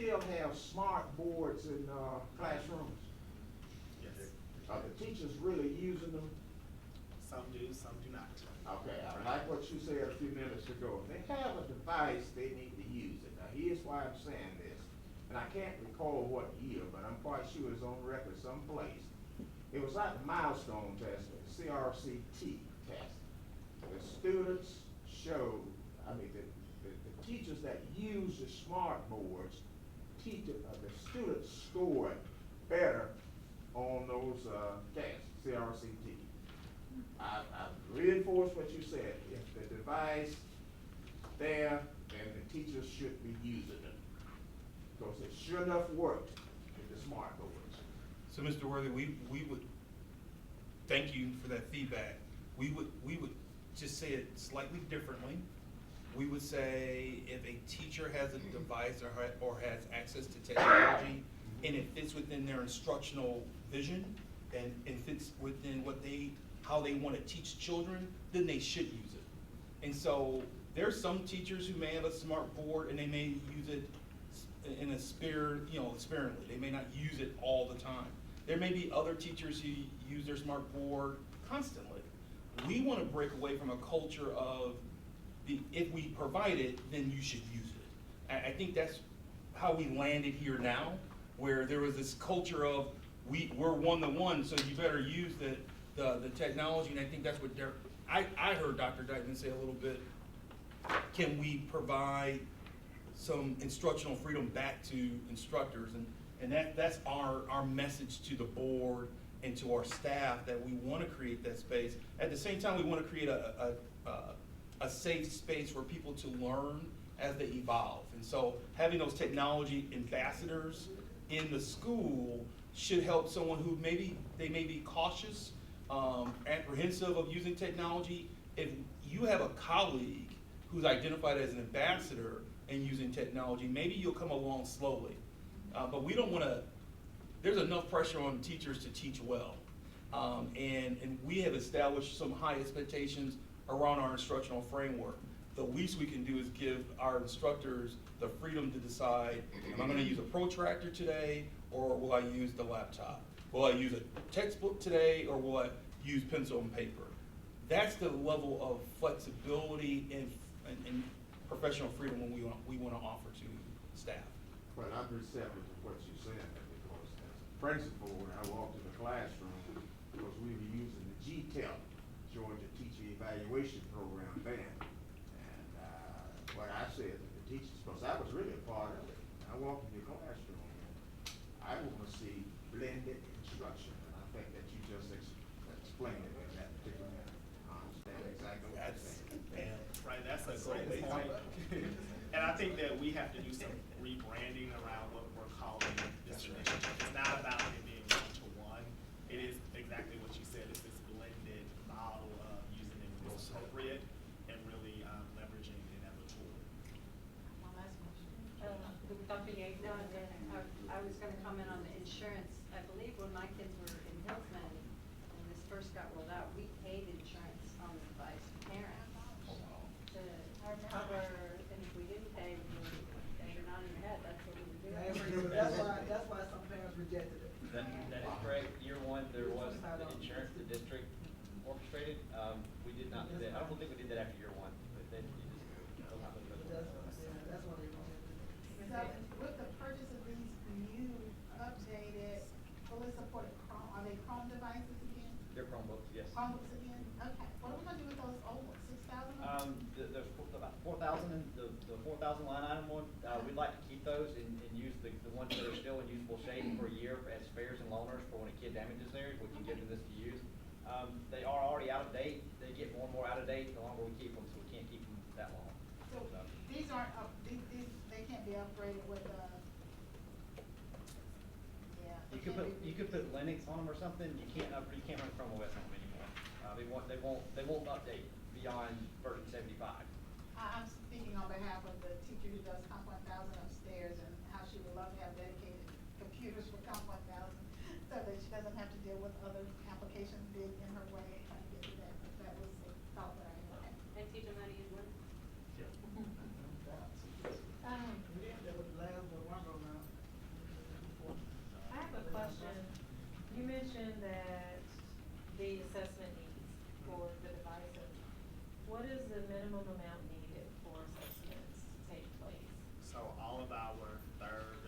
still have smart boards in classrooms? Yes. Are the teachers really using them? Some do, some do not. Okay, I like what you said a few minutes ago. If they have a device, they need to use it. Now, here's why I'm saying this, and I can't recall what year, but I'm quite sure it's on record someplace. It was like the milestone test, the CRCT test. The students showed, the teachers that use the smart boards, the students scored better on those tests, CRCT. I reinforce what you said. If the device there, then the teachers should be using it, because it sure enough worked with the smart boards. So, Mr. Worthy, we would thank you for that feedback. We would just say it slightly differently. We would say if a teacher has a device or has access to technology and it fits within their instructional vision and fits within how they want to teach children, then they should use it. And so there's some teachers who may have a smart board and they may use it in a sparingly. They may not use it all the time. There may be other teachers who use their smart board constantly. We want to break away from a culture of if we provide it, then you should use it. I think that's how we landed here now, where there was this culture of we're one-to-one, so you better use the technology, and I think that's what I heard Dr. Dykeman say a little bit. Can we provide some instructional freedom back to instructors? And that's our message to the board and to our staff, that we want to create that space. At the same time, we want to create a safe space for people to learn as they evolve. And so having those technology ambassadors in the school should help someone who may be cautious, apprehensive of using technology. If you have a colleague who's identified as an ambassador and using technology, maybe you'll come along slowly. But we don't want to, there's enough pressure on teachers to teach well. And we have established some high expectations around our instructional framework. The least we can do is give our instructors the freedom to decide, am I going to use a protractor today, or will I use the laptop? Will I use a textbook today, or will I use pencil and paper? That's the level of flexibility and professional freedom we want to offer to staff. Well, I'm receptive to what you're saying, because as a principal, when I walked in the classroom, because we were using the GTEL, Georgia Teacher Evaluation Program then, and what I said to the teachers, because I was really a part of it, I walked in the classroom, and I want to see blended instruction, and I think that you just explained it in that particular manner. I understand exactly what you're saying. Right, that's a great point. And I think that we have to do some rebranding around what we're calling this initiative. It's not about it being one-to-one. It is exactly what you said. It's this blended model of using it when it's appropriate and really leveraging it as a tool. One last question. Dr. Yates, I was going to comment on the insurance. I believe when my kids were in Hilton, when this first got rolled out, we paid insurance on the device to parents to cover, and if we didn't pay, you're not in your head, that's what we were doing. That's why some parents rejected it. That is correct. Year one, there was the insurance the district orchestrated. We did not do that. I don't think we did that after year one, but then you just. That's what they wanted to do. So with the purchase of these new updated, fully supported Chrome, are they Chrome devices again? They're Chromebooks, yes. Chromebooks again? Okay. What are we gonna do with those old ones? 6,000? There's about 4,000 in the 4,000 line item one. We'd like to keep those and use the ones that are still in useful shape for a year as spares and loaners for when a kid damages theirs. We can give them this to use. They are already out of date. They get more and more out of date the longer we keep them, so we can't keep them that long. So these aren't they can't be upgraded with yeah. You could put Linux on them or something. You can't run Chrome OS on them anymore. They won't update beyond version 75. I'm speaking on behalf of the teacher who does Comp 1000 upstairs, and how she would love to have dedicated computers for Comp 1000, so that she doesn't have to deal with other applications big in her way and trying to get to that. But that was the thought that I had. And teach them how to use Linux. We didn't, that was the last one go around. minimum amount needed for assessments to take place? So all of our 3rd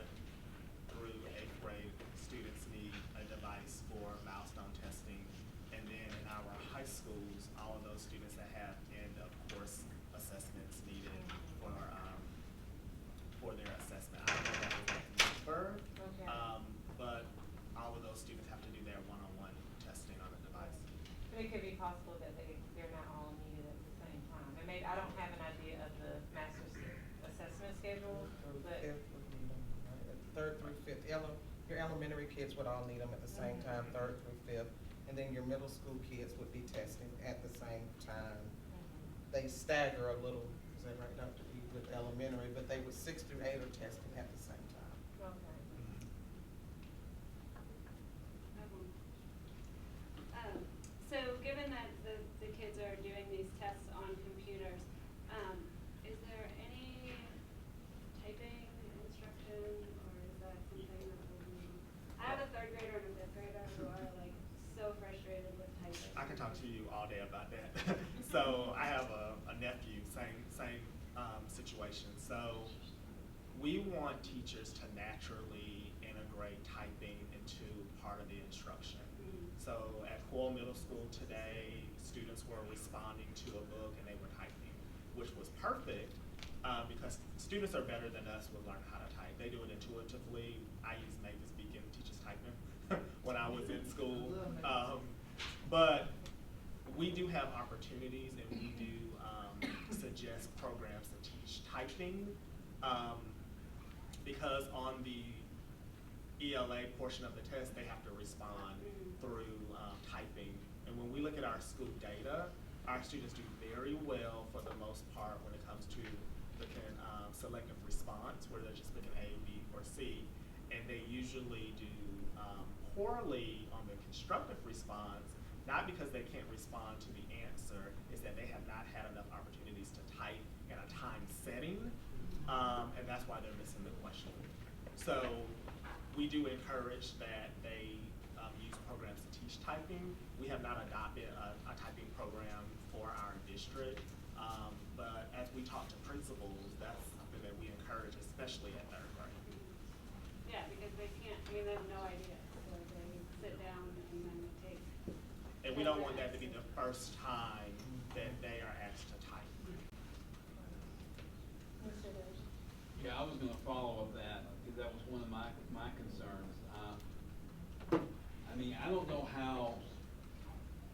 through 8th grade students need a device for milestone testing. And then in our high schools, all of those students that have end of course assessments needed for their assessment. I don't know that exact number, Okay. but all of those students have to do their one-on-one testing on the device. But it could be possible that they're not all needed at the same time. And maybe, I don't have an idea of the master's assessment schedule, but. Third through fifth, your elementary kids would all need them at the same time, 3rd through 5th. And then your middle school kids would be testing at the same time. They stagger a little, is that right, Dr. E, with elementary, but they would 6 through 8 are testing at the same time. Okay. So given that the kids are doing these tests on computers, is there any typing instruction, or is that something that will be? I have a 3rd grader and a 5th grader who are like so frustrated with typing. I can talk to you all day about that. So I have a nephew, same situation. So we want teachers to naturally integrate typing into part of the instruction. So at Coyle Middle School today, students were responding to a book and they were typing, which was perfect because students are better than us with learning how to type. They do it intuitively. I use Mavis Beacon teaches typing when I was in school. But we do have opportunities and we do suggest programs to teach typing because on the ELA portion of the test, they have to respond through typing. And when we look at our school data, our students do very well for the most part when it comes to looking selective response, where they're just looking A, B, or C. And they usually do poorly on the constructive response, not because they can't respond to the answer, it's that they have not had enough opportunities to type in a time setting, and that's why they're missing the question. So we do encourage that they use programs to teach typing. We have not adopted a typing program for our district, but as we talk to principals, that's something that we encourage, especially at 3rd grade. Yeah, because they can't, I mean, they have no idea, so they sit down and then take. And we don't want that to be the first time that they are asked to type. Mr. Davis? Yeah, I was gonna follow up that, because that was one of my concerns. I mean, I don't know how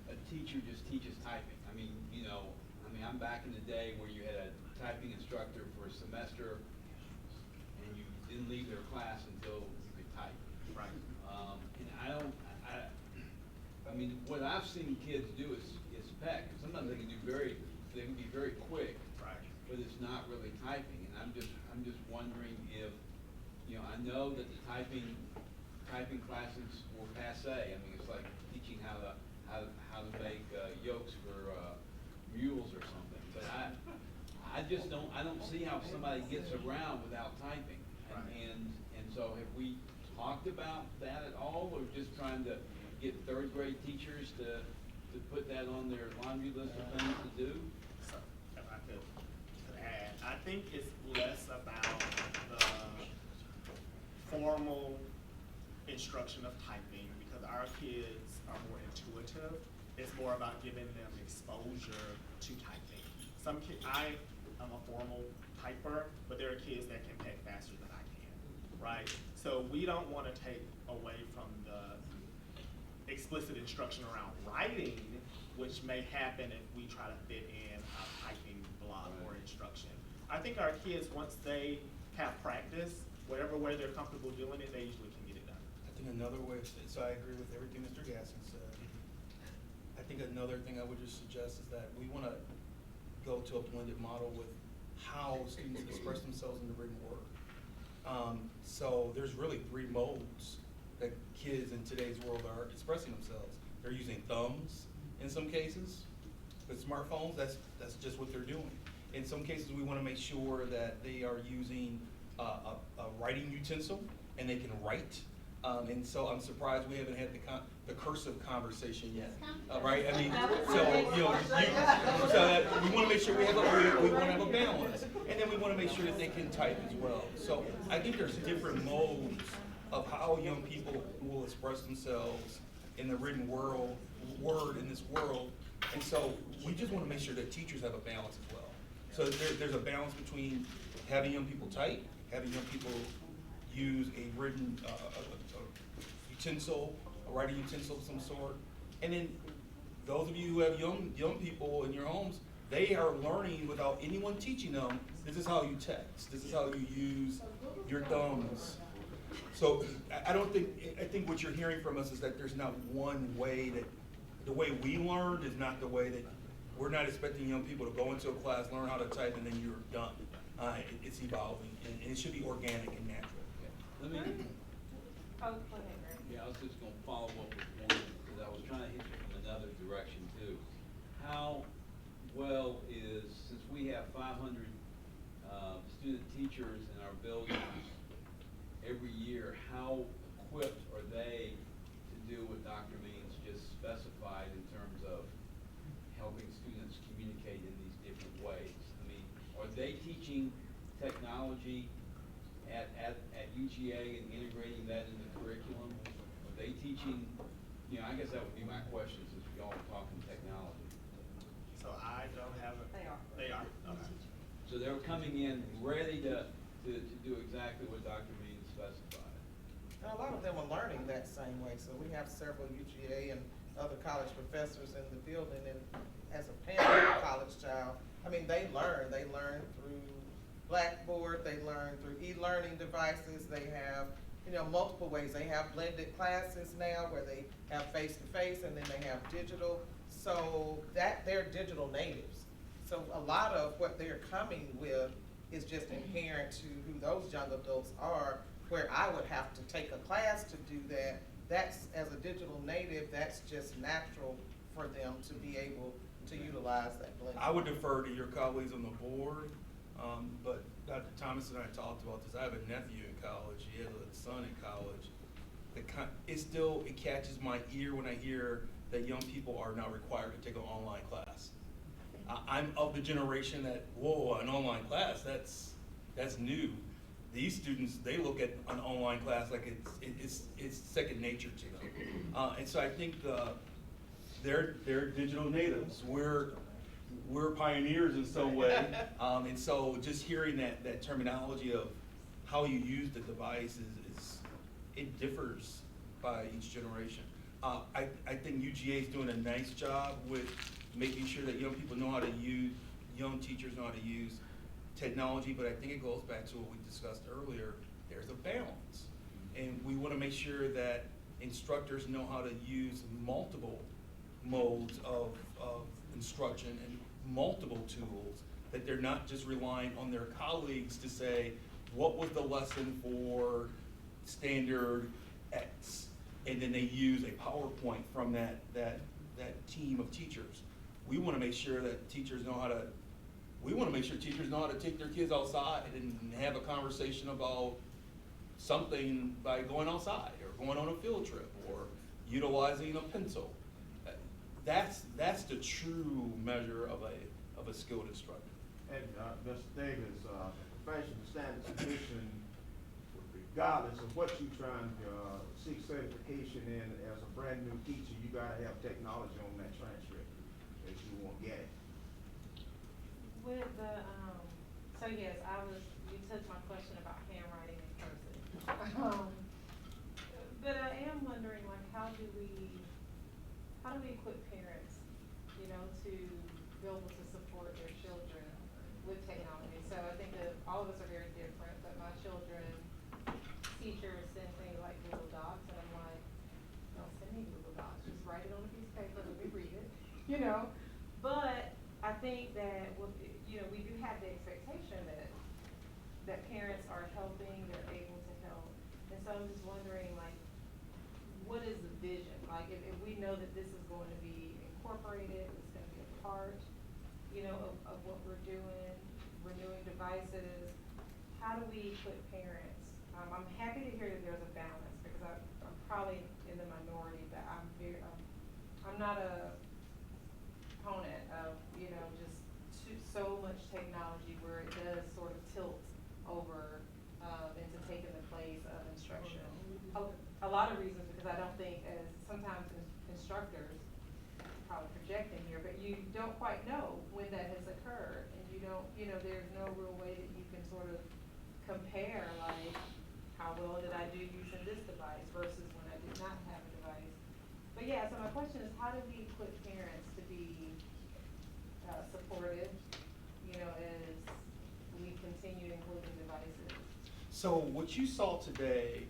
a teacher just teaches typing. I mean, I'm back in the day where you had a typing instructor for a semester, and you didn't leave their class until you could type. Right. And I mean, what I've seen kids do is peck. Sometimes they can be very quick. Right. But it's not really typing, and I'm just wondering if, I know that the typing classes were passé. I mean, it's like teaching how to make yokes for mules or something. But I don't see how somebody gets around without typing. Right. And so have we talked about that at all, or just trying to get 3rd grade teachers to put that on their laundry list of things to do? So, if I could add, I think it's less about the formal instruction of typing, because our kids are more intuitive. It's more about giving them exposure to typing. I am a formal typer, but there are kids that can type faster than I can, right? So we don't want to take away from the explicit instruction around writing, which may happen if we try to fit in a typing block or instruction. I think our kids, once they have practice, whatever way they're comfortable doing it, they usually can get it done. I think another way, so I agree with everything Mr. Gasson said. I think another thing I would just suggest is that we want to go to a blended model with how students express themselves in the written word. So there's really 3 modes that kids in today's world are expressing themselves. They're using thumbs in some cases. With smartphones, that's just what they're doing. In some cases, we want to make sure that they are using a writing utensil and they can write. And so I'm surprised we haven't had the cursive conversation yet, right? I mean, so you know, so that we wanna make sure we wanna have a balance. And then we wanna make sure that they can type as well. So I think there's different modes of how young people will express themselves in the written word in this world. And so we just wanna make sure that teachers have a balance as well. So there's a balance between having young people type, having young people use a written, utensil, a writing utensil of some sort. And then those of you who have young people in your homes, they are learning without anyone teaching them, this is how you text, this is how you use your thumbs. So I think what you're hearing from us is that there's not one way that, the way we learned is not the way that, we're not expecting young people to go into a class, learn how to type, and then you're done. It's evolving, and it should be organic and natural. Let me, Oh, go ahead, Greg. yeah, I was just gonna follow up with one, because I was trying to hit you from another direction too. How well is, since we have 500 student teachers in our buildings every year, how equipped are they to do what Dr. Means just specified in terms of helping students communicate in these different ways? I mean, are they teaching technology at UGA and integrating that in the curriculum? Are they teaching, you know, I guess that would be my question since we all are talking technology. So I don't have a. They are. They are, okay. So they're coming in ready to do exactly what Dr. Means specified. And a lot of them are learning that same way, so we have several UGA and other college professors in the building, and as a parent of a college child, I mean, they learn through Blackboard, they learn through e-learning devices, they have, you know, multiple ways. They have blended classes now where they have face-to-face and then they have digital, so that they're digital natives. So a lot of what they're coming with is just inherent to who those young adults are, where I would have to take a class to do that. That's, as a digital native, that's just natural for them to be able to utilize that blend. I would defer to your colleagues on the board, but Dr. Thomas and I talked about this. I have a nephew in college, he has a son in college. It catches my ear when I hear that young people are now required to take an online class. I'm of the generation that, whoa, an online class, that's new. These students, they look at an online class like it's second nature to them. And so I think they're digital natives. We're pioneers in some way. And so just hearing that terminology of how you use the device it differs by each generation. I think UGA is doing a nice job with making sure that young people know how to use, young teachers know how to use technology, but I think it goes back to what we discussed earlier. There's a balance. And we want to make sure that instructors know how to use multiple modes of instruction and multiple tools, that they're not just relying on their colleagues to say, what was the lesson for standard X? And then they use a PowerPoint from that team of teachers. We want to make sure that teachers know how to take their kids outside and have a conversation about something by going outside or going on a field trip or utilizing a pencil. That's the true measure of a skilled instructor. And Mr. Davis, professional standards commission, regardless of what you're trying to seek certification in, as a brand new teacher, you gotta have technology on that transcript, if you won't get it. With the, so yes, you took my question about handwriting in cursive. But I am wondering, like, how do we equip parents, you know, to be able to support their children with technology? So I think that all of us are very different, but my children, teachers send things like Google Docs, and I'm like, don't send me Google Docs, just write it on a piece of paper, let me read it, you know? But I think that, you know, we do have the expectation that parents are helping, they're able to help. And so I'm just wondering, like, what is the vision? Like, if we know that this is going to be incorporated, it's going to be a part, you know, of what we're doing, renewing devices, how do we put parents? I'm happy to hear that there's a balance, because I'm probably in the minority, but I'm not a opponent much technology where it does sort of tilt over, into taking the place of instruction. A lot of reasons, because I don't think, as sometimes instructors, probably projecting here, but you don't quite know when that has occurred, and you don't, there's no real way that you can sort of compare, like, how well did I do using this device versus when I did not have a device. But yeah, so my question is, how do we equip parents to be supportive, as we continue including devices? So what you saw today,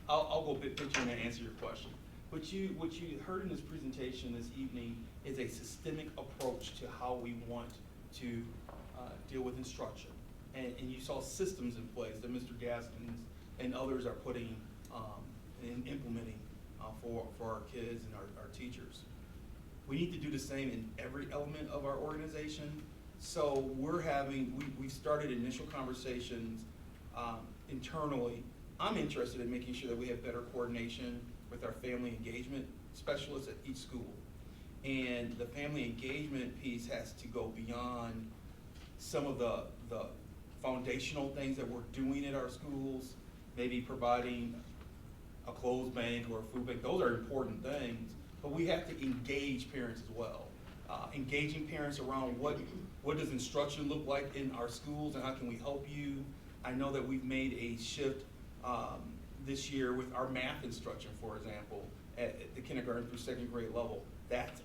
I'll go big picture and then answer your question. What you heard in this presentation this evening is a systemic approach to how we want to deal with instruction. And you saw systems in place that Mr. Gaskins and others are putting and implementing for our kids and our teachers. We need to do the same in every element of our organization. So we've started initial conversations internally. I'm interested in making sure that we have better coordination with our family engagement specialists at each school. And the family engagement piece has to go beyond some of the foundational things that we're doing at our schools, maybe providing a clothes bank or a food bank. Those are important things, but we have to engage parents as well. Engaging parents around what does instruction look like in our schools and how can we help you. I know that we've made a shift this year with our math instruction, for example, at the kindergarten through second grade level. That's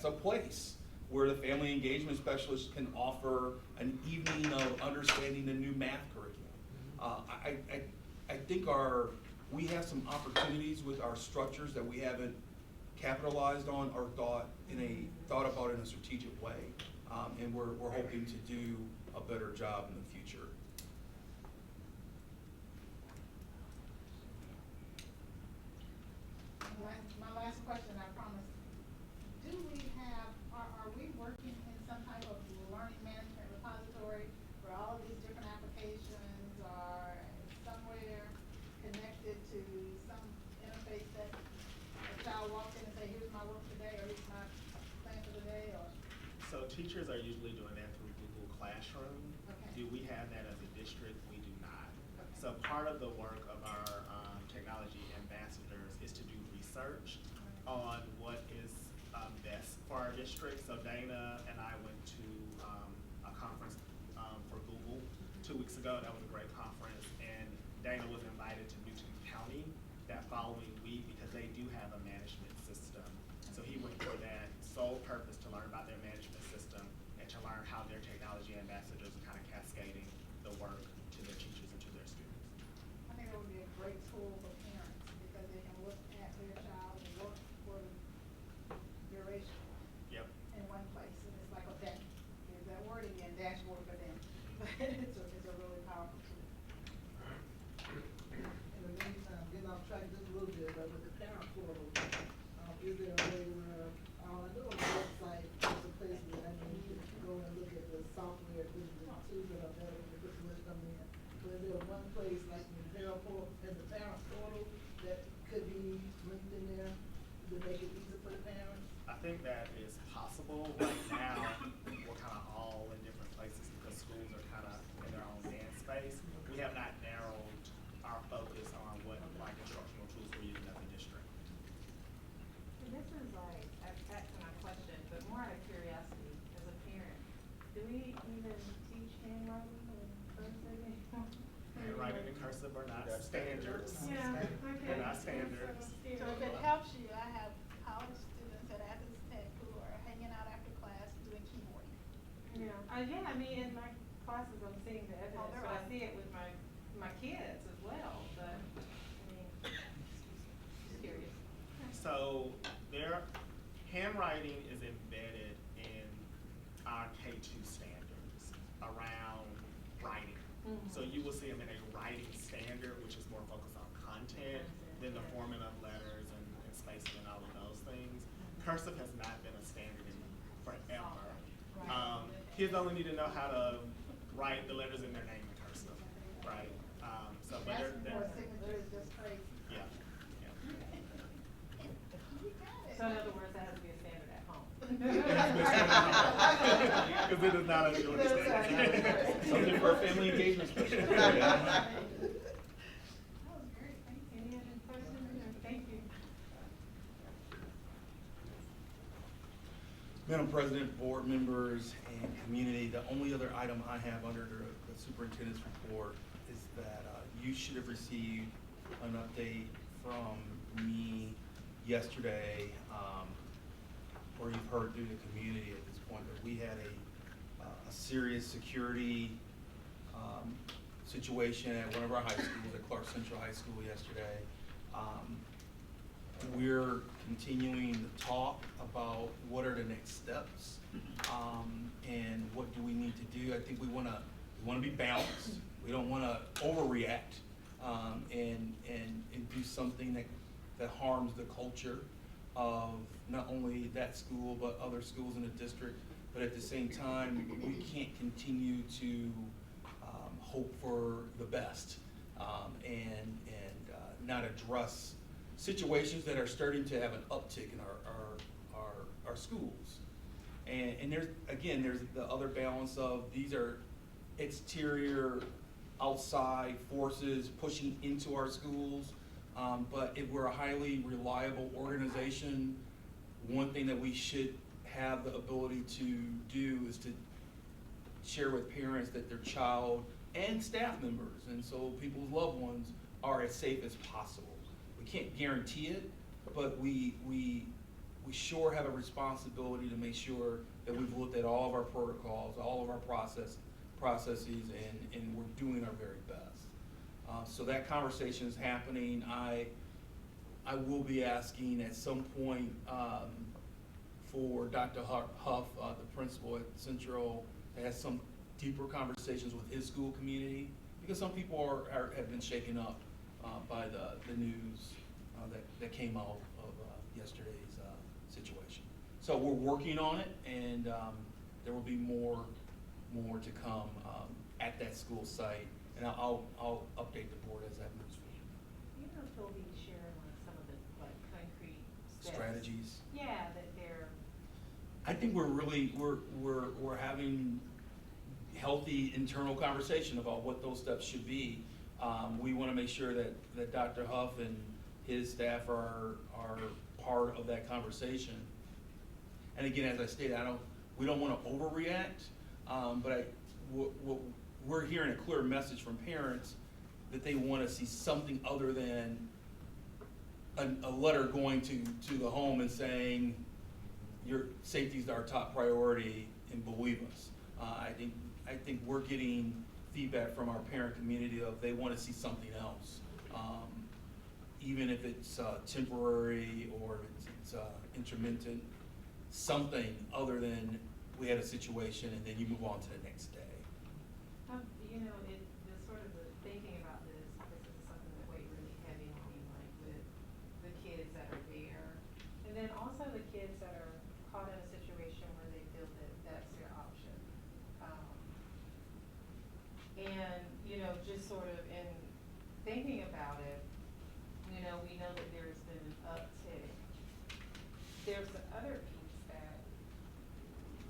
a place where the family engagement specialist can offer an evening of understanding the new math curriculum. I think we have some opportunities with our structures that we haven't capitalized on or thought about in a strategic way, and we're hoping to do a better job in the future. My last question, I promise. Are we working in some type of learning management repository where all of these different applications are somewhere connected to some interface that a child walks in and say, here's my work today, or here's my plan for the day, or? So teachers are usually doing that through Google Classroom. Okay. Do we have that as a district? We do not. Okay. So part of the work of our technology ambassadors is to do research on what is best for our district. So Dana and I went to a conference for Google 2 weeks ago. That was a great conference, and Dana was invited to Newton County that following week because they do have a management system. So he went for that sole purpose to learn about their management system and to learn how their technology ambassadors are kind of cascading the work to their teachers and to their students. I think that would be a great tool for parents because they can look at their child and work for the duration Yep. in one place, and it's like, okay, here's that word again, dashboard for them. But it's a really powerful tool. In the meantime, getting off track just a little bit, but with the parent portal, is there a way where, I know on the website, there's a place where you can go and look at the software, the tools that are better for this list coming in. But is there one place like in the parent portal that could be linked in there to make it easier for the parents? I think that is possible. Right now, we're kind of all in different places because schools are kind of in their own dance space. We have not narrowed our focus on what like instructional tools we're using as a district. And this is like, back to my question, but more out of curiosity, as a parent, do we even teach handwriting and cursive anymore? Handwriting and cursive are not standards. Yeah, okay. They're not standards. So if it helps you, I have college students at Athens Tech who are hanging out after class doing keyboarding. Yeah, I mean, in my classes, I'm seeing the evidence, they're but I on. see it with my kids as well, but, I mean, just curious. So their handwriting is embedded in our K-2 standards around writing. Mhm. So you will see them in a writing standard, which is more focused on content than the forming of letters and spacing and all of those things. Cursive has not been a standard in forever. Kids only need to know how to write the letters in their name in cursive, right? So, but That's they're more signatures, just crazy. yeah. You got it. So in other words, that has to be a standard at home. Because it is not a short stay. Something for a family engagement special. That was great, thank you. Any other questions? Thank you. Madam President, board members, and community, the only other item I have under the superintendent's report is that you should have received an update from me yesterday, or you've heard through the community at this point, that we had a serious security situation at one of our high schools, at Clark Central High School yesterday. We're continuing to talk about what are the next steps, and what do we need to do. I think we wanna be balanced. We don't wanna overreact, and do something that harms the culture of not only that school, but other schools in the district. But at the same time, we can't continue to hope for the best, and not address situations that are starting to have an uptick in our schools. And there's the other balance of these are exterior, outside forces pushing into our schools. But if we're a highly reliable organization, one thing that we should have the ability to do is to share with parents that their child and staff members, and so people's loved ones, are as safe as possible. We can't guarantee it, but we sure have a responsibility to make sure that we've looked at all of our protocols, all of our processes, and we're doing our very best. So that conversation is happening. I will be asking at some point for Dr. Huff, the principal at Central, to have some deeper conversations with his school community, because some people have been shaken up by the news that came out of yesterday's situation. So we're working on it, and there will be more to come at that school site, and I'll update the board as that moves forward. You know, if they'll be sharing like some of the like concrete steps. Strategies. Yeah, that they're. I think we're having healthy internal conversation about what those steps should be. We want to make sure that Dr. Huff and his staff are part of that conversation. And again, as I stated, we don't want to overreact, but we're hearing a clear message from parents that they want to see something other than a letter going to the home and saying your safety is our top priority and believe us. I think we're getting feedback from our parent community of they want to see something else, even if it's temporary or it's intermittent, something other than we had a situation and then you move on to the next day. You know, the sort of the thinking about this is something that weighed really heavy on me, like with the kids that are there, and then also the kids that are caught in a situation where they feel that that's their option. And, you know, just sort of in thinking about it, you know, we know that there's been an uptick. There's the other piece that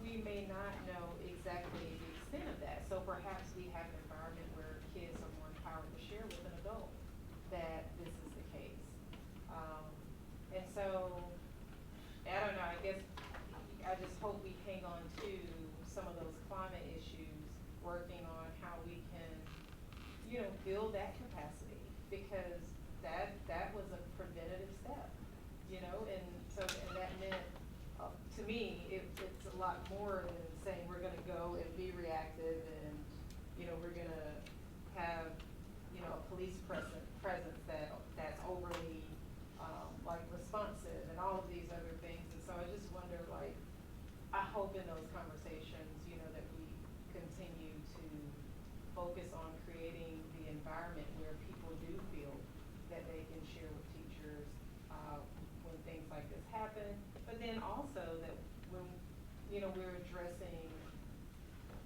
we may not know exactly the extent of that. So perhaps we have an environment where kids are more empowered to share with an adult that this is the case. And so, I don't know, I guess I just hope we hang on to some of those climate issues, working on how we can, you know, build that capacity, because that was a preventative step, you know, and so, and that meant, to me, it's a lot more than saying we're gonna go and be reactive and, you know, we're gonna have, you know, a police presence that's overly, like responsive and all of these other things. And so I just wonder, like, I hope in those conversations, you know, that we continue to focus on creating the environment where people do feel that they can share with teachers when things like this happen. But then also that when, you know, we're addressing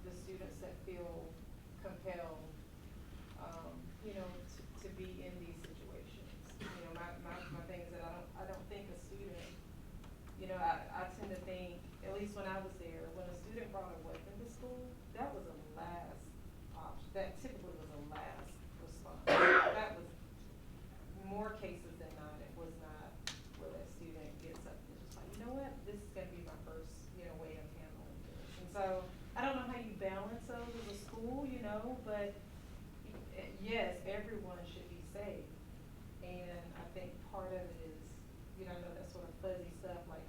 the students that feel compelled, you know, to be in these situations. You know, my thing is that I don't think a student, you know, I tend to think, at least when I was there, when a student brought a weapon to school, that was a last option, that typically was a last response. That was more cases than not, it was not where that student gets up and is just like, you know what, this is gonna be my first, way of handling this. And so, I don't know how you balance those as a school, but yes, everyone should be safe. And I think part of it is, I know that sort of fuzzy stuff, like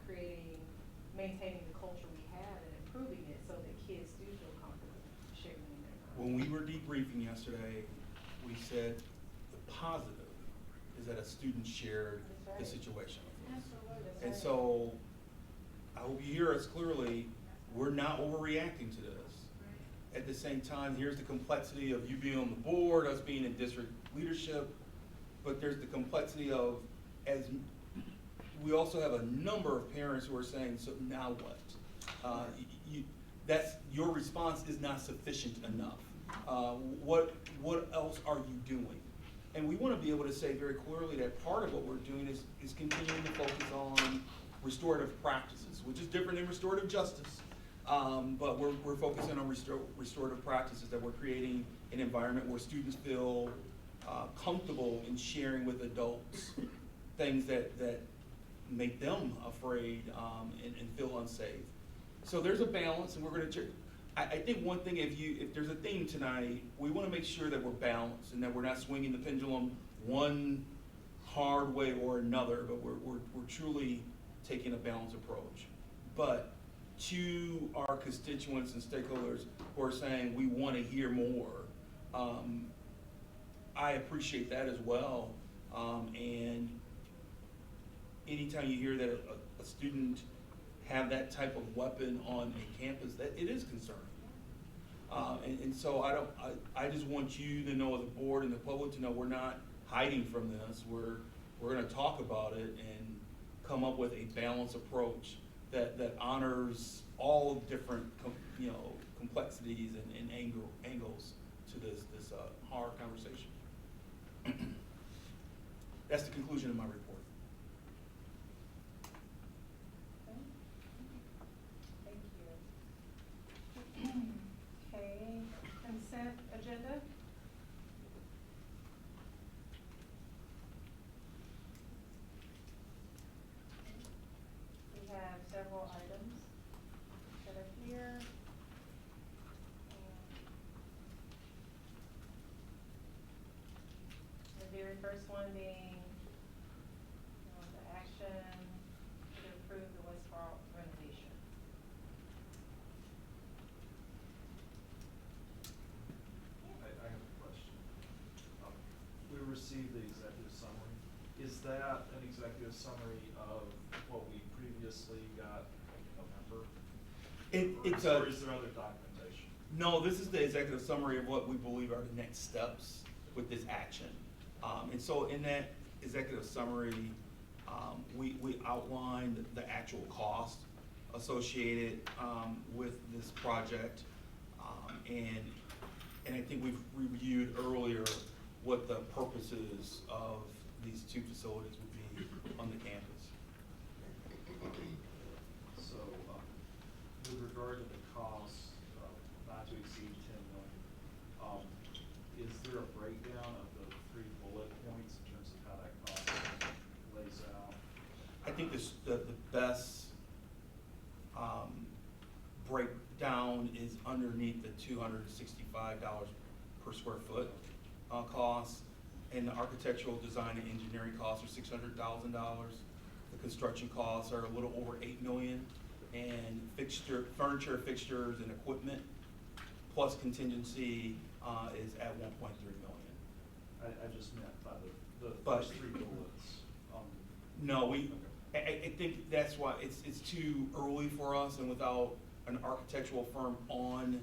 maintaining the culture we have and improving it so that kids do feel comfortable sharing in their knowledge. When we were debriefing yesterday, we said the positive is that a student shared the That's right. situation with us. Absolutely. And so, I hope you hear us clearly, we're not overreacting to this. At the same time, here's the complexity of you being on the board, us being in district leadership, but there's the complexity of, we also have a number of parents who are saying, so now what? Your response is not sufficient enough. What else are you doing? And we want to be able to say very clearly that part of what we're doing is continuing to focus on restorative practices, which is different than restorative justice. But we're focusing on restorative practices, that we're creating an environment where students feel comfortable in sharing with adults things that make them afraid and feel unsafe. So there's a balance, and we're going to. I think one thing, if there's a theme tonight, we want to make sure that we're balanced and that we're not swinging the pendulum one hard way or another, but we're truly taking a balanced approach. But to our constituents and stakeholders who are saying we want to hear more, I appreciate that as well. And anytime you hear that a student have that type of weapon on a campus, that it is concerning. And so I just want you to know, as a board and the public, to know we're not hiding from this. We're going to talk about it and come up with a balanced approach that honors all different complexities and angles to this hard conversation. That's the conclusion of my report. Thank you. Okay, consent agenda? We have several items that are here. The very first one being the action to approve the Westboro renovation. I have a question. We received the executive summary. Is that an executive summary of what we previously got in November? Or is there other documentation? No, this is the executive summary of what we believe are the next steps with this action. And so in that executive summary, we outlined the actual cost associated with this project. And I think we've reviewed earlier what the purposes of these two facilities would be on the campus. So, with regard to the cost, not to exceed 10 million, is there a breakdown of the 3 bullet points in terms of how that cost lays out? I think the best breakdown is underneath the $265 per square foot cost, and the architectural design and engineering costs are $600,000. The construction costs are a little over $8 million, and furniture, fixtures, and equipment plus contingency is at $1.3 million. I just meant by the But- first 3 bullets. No, Okay. I think that's why it's too early for us, and without an architectural firm on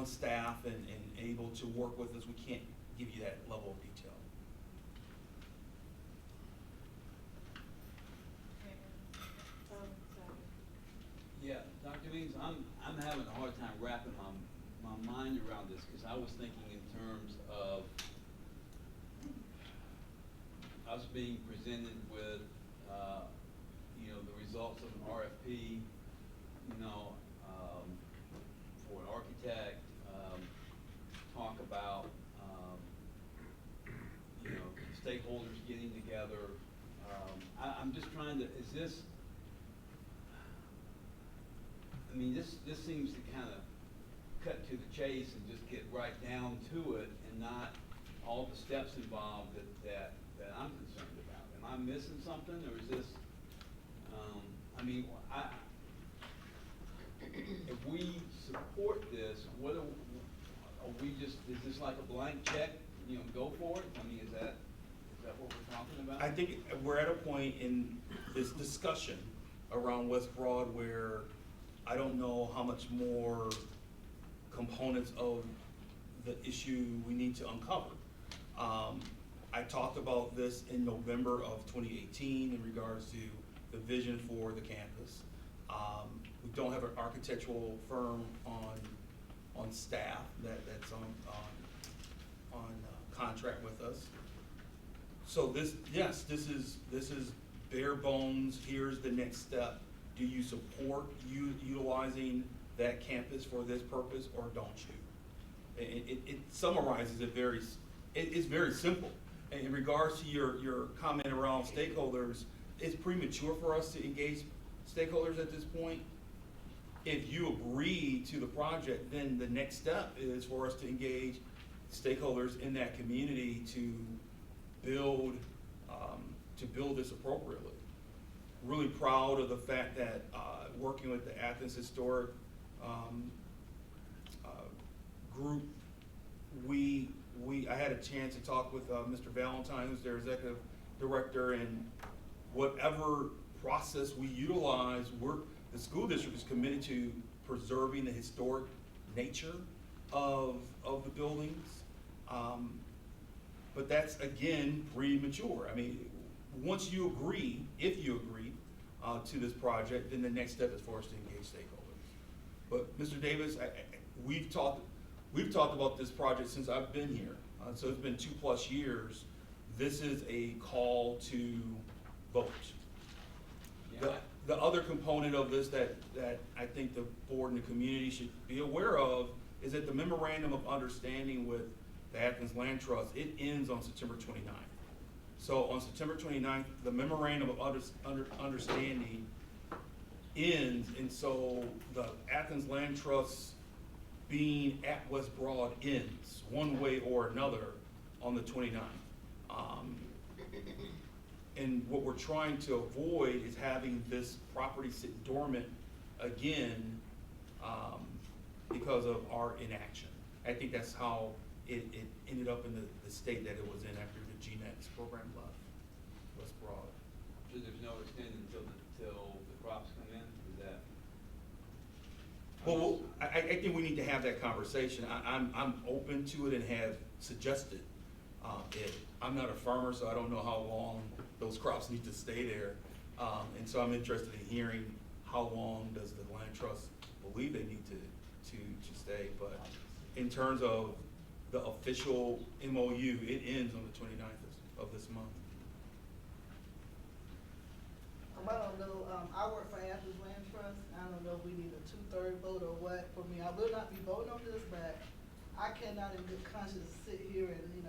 staff and able to work with us, we can't give you that level of detail. Yeah, Dr. Means, I'm having a hard time wrapping my mind around this, because I was thinking in terms of us being presented with, the results of an RFP, for an architect is this, I mean, this seems to kind of cut to the chase and just get right down to it and not all the steps involved that I'm concerned about. Am I missing something, or is this, I mean, if we support this, what are we just, is this like a blank check, you know, go for it? I mean, is that what we're talking about? I think we're at a point in this discussion around West Broad where I don't know how much more components of the issue we need to uncover. I talked about this in November of 2018 in regards to the vision for the campus. We don't have an architectural firm on staff that's on contract with us. So this is bare bones. Here's the next step. Do you support utilizing that campus for this purpose, or don't you? It summarizes it it's very simple. And in regards to your comment around stakeholders, it's premature for us to engage stakeholders at this point. If you agree to the project, then the next step is for us to engage stakeholders in that community to build this appropriately. Really proud of the fact that working with the Athens Historic group, I had a chance to talk with Mr. Valentine, who's their executive director, and whatever process we utilize, the school district is committed to preserving the historic nature of the buildings. But that's, again, premature. I mean, once you agree, if you agree to this project, then the next step is for us to engage stakeholders. But Mr. Davis, we've talked about this project since I've been here. So it's been 2+ years. This is a call to vote. Yeah. The other component of this that I think the board and the community should be aware of is that the memorandum of understanding with the Athens Land Trust, it ends on September 29th. So on September 29th, the memorandum of understanding ends, and so the Athens Land Trust being at West Broad ends one way or another on the 29th. And what we're trying to avoid is having this property sit dormant again because of our inaction. I think that's how it ended up in the state that it was in after the GNEX program left West Broad. So there's no extending until the crops come in, is that? Well, I think we need to have that conversation. I'm open to it and have suggested it. I'm not a farmer, so I don't know how long those crops need to stay there. And so I'm interested in hearing how long does the land trust believe they need to stay. But in terms of the official MOU, it ends on the 29th of this month. I don't know, I work for Athens Land Trust. I don't know if we need a 2/3 vote or what. For me, I will not be voting on this, but I cannot in good conscience sit here and,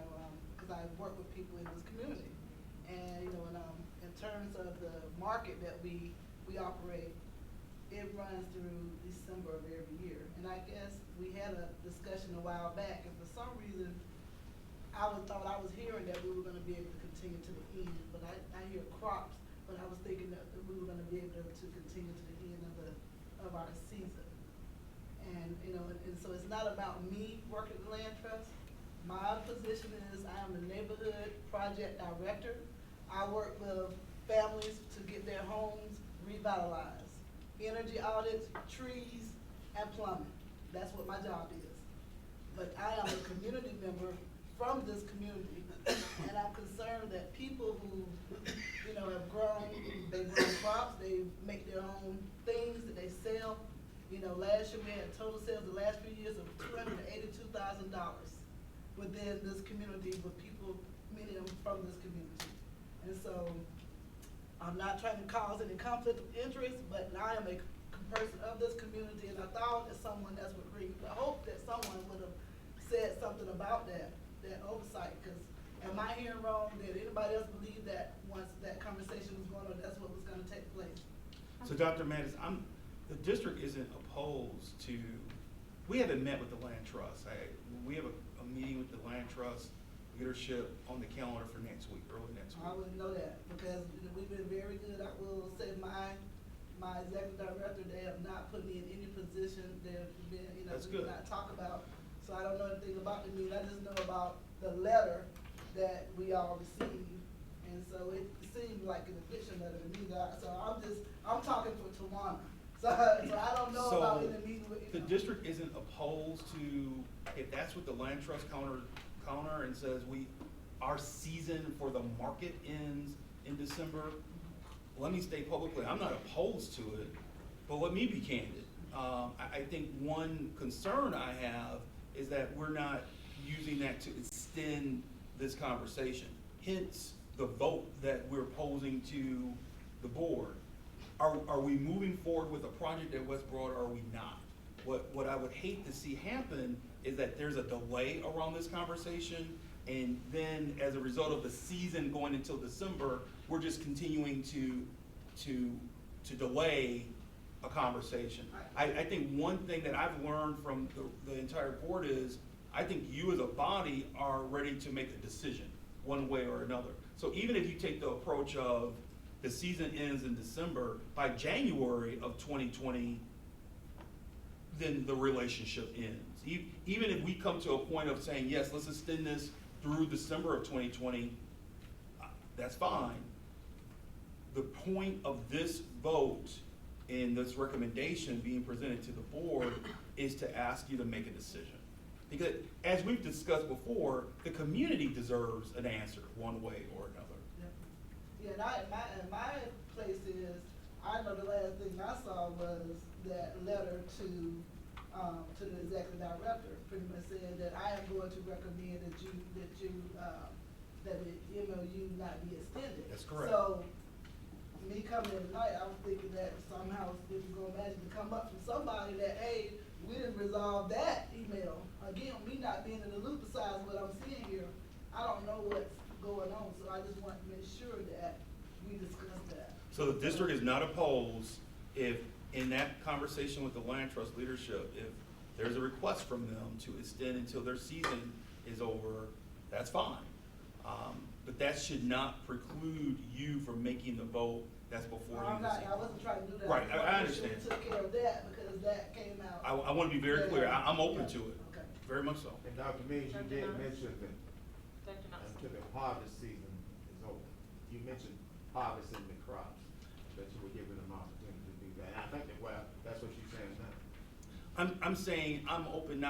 because I work with people in this community. And, in terms of the market that we operate, it runs through December of every year. And I guess we had a discussion a while back, and for some reason, thought I was hearing that we were gonna be able to continue to the end, but I hear crops, but I was thinking that we were gonna be able to continue to the end of our season. And, and so it's not about me working the land trust. My position is I am the neighborhood project director. I work with families to get their homes revitalized. Energy audits, trees, and plumbing. That's what my job is. But I am a community member from this community, and I'm concerned that people who, have they've grown crops, they make their own things that they sell. Last year we had total sales the last few years of $282,000 within this community with people, many of them from this community. And so I'm not trying to cause any conflict of interest, but I am a person of this community, and I thought that someone else would agree. I hope that someone would have said something about that oversight, because am I hearing wrong? Did anybody else believe that once that conversation was going on, that's what was gonna take place? So Dr. Mattis, the district isn't opposed to, we haven't met with the land trust. We have a meeting with the land trust leadership on the calendar for next week, early next week. I wouldn't know that, because we've been very good. I will say my executive director, they have not put me in any position, they've been, That's we did good. not talk about. So I don't know anything about the meeting, I just know about the letter that we all received. And so it seemed like an eviction letter to me, so I'm talking for Tawana. So I don't know about in the meeting with, The district isn't opposed to, if that's what the land trust counter and says our season for the market ends in December, let me state publicly, I'm not opposed to it, but let me be candid. I think one concern I have is that we're not using that to extend this conversation. Hence, the vote that we're posing to the board. Are we moving forward with a project at West Broad, or are we not? What I would hate to see happen is that there's a delay around this conversation, and then as a result of the season going until December, we're just continuing to delay a conversation. I think one thing that I've learned from the entire board is, I think you as a body are ready to make a decision, one way or another. So even if you take the approach of the season ends in December, by January of 2020, then the relationship ends. Even if we come to a point of saying, yes, let's extend this through December of 2020, that's fine. The point of this vote and this recommendation being presented to the board is to ask you to make a decision. Because as we've discussed before, the community deserves an answer one way or another. Yeah, and my place is, I know the last thing I saw was that letter to the executive director, pretty much saying that I am going to recommend that the MOU not be extended. That's correct. So, me coming in tonight, I was thinking that somehow, if you're gonna imagine to come up from somebody that, hey, we didn't resolve that email. Again, me not being in the loop besides what I'm seeing here, I don't know what's going on, so I just want to make sure that we discuss that. So the district is not opposed if, in that conversation with the land trust leadership, if there's a request from them to extend until their season is over, that's fine. But that should not preclude you from making the vote that's before you. I wasn't trying to do that. Right, I just wanted to make sure understand. we took care of that, because that came out. I want to be very clear, I'm open to it, Okay. very much so. And Dr. Means, you Dr. did Knox? mention that Dr. Knox? until the harvest season is over. You mentioned harvesting the crops, that you were giving them opportunity to do that. And I think that, well, that's what you're saying now. I'm saying I'm open,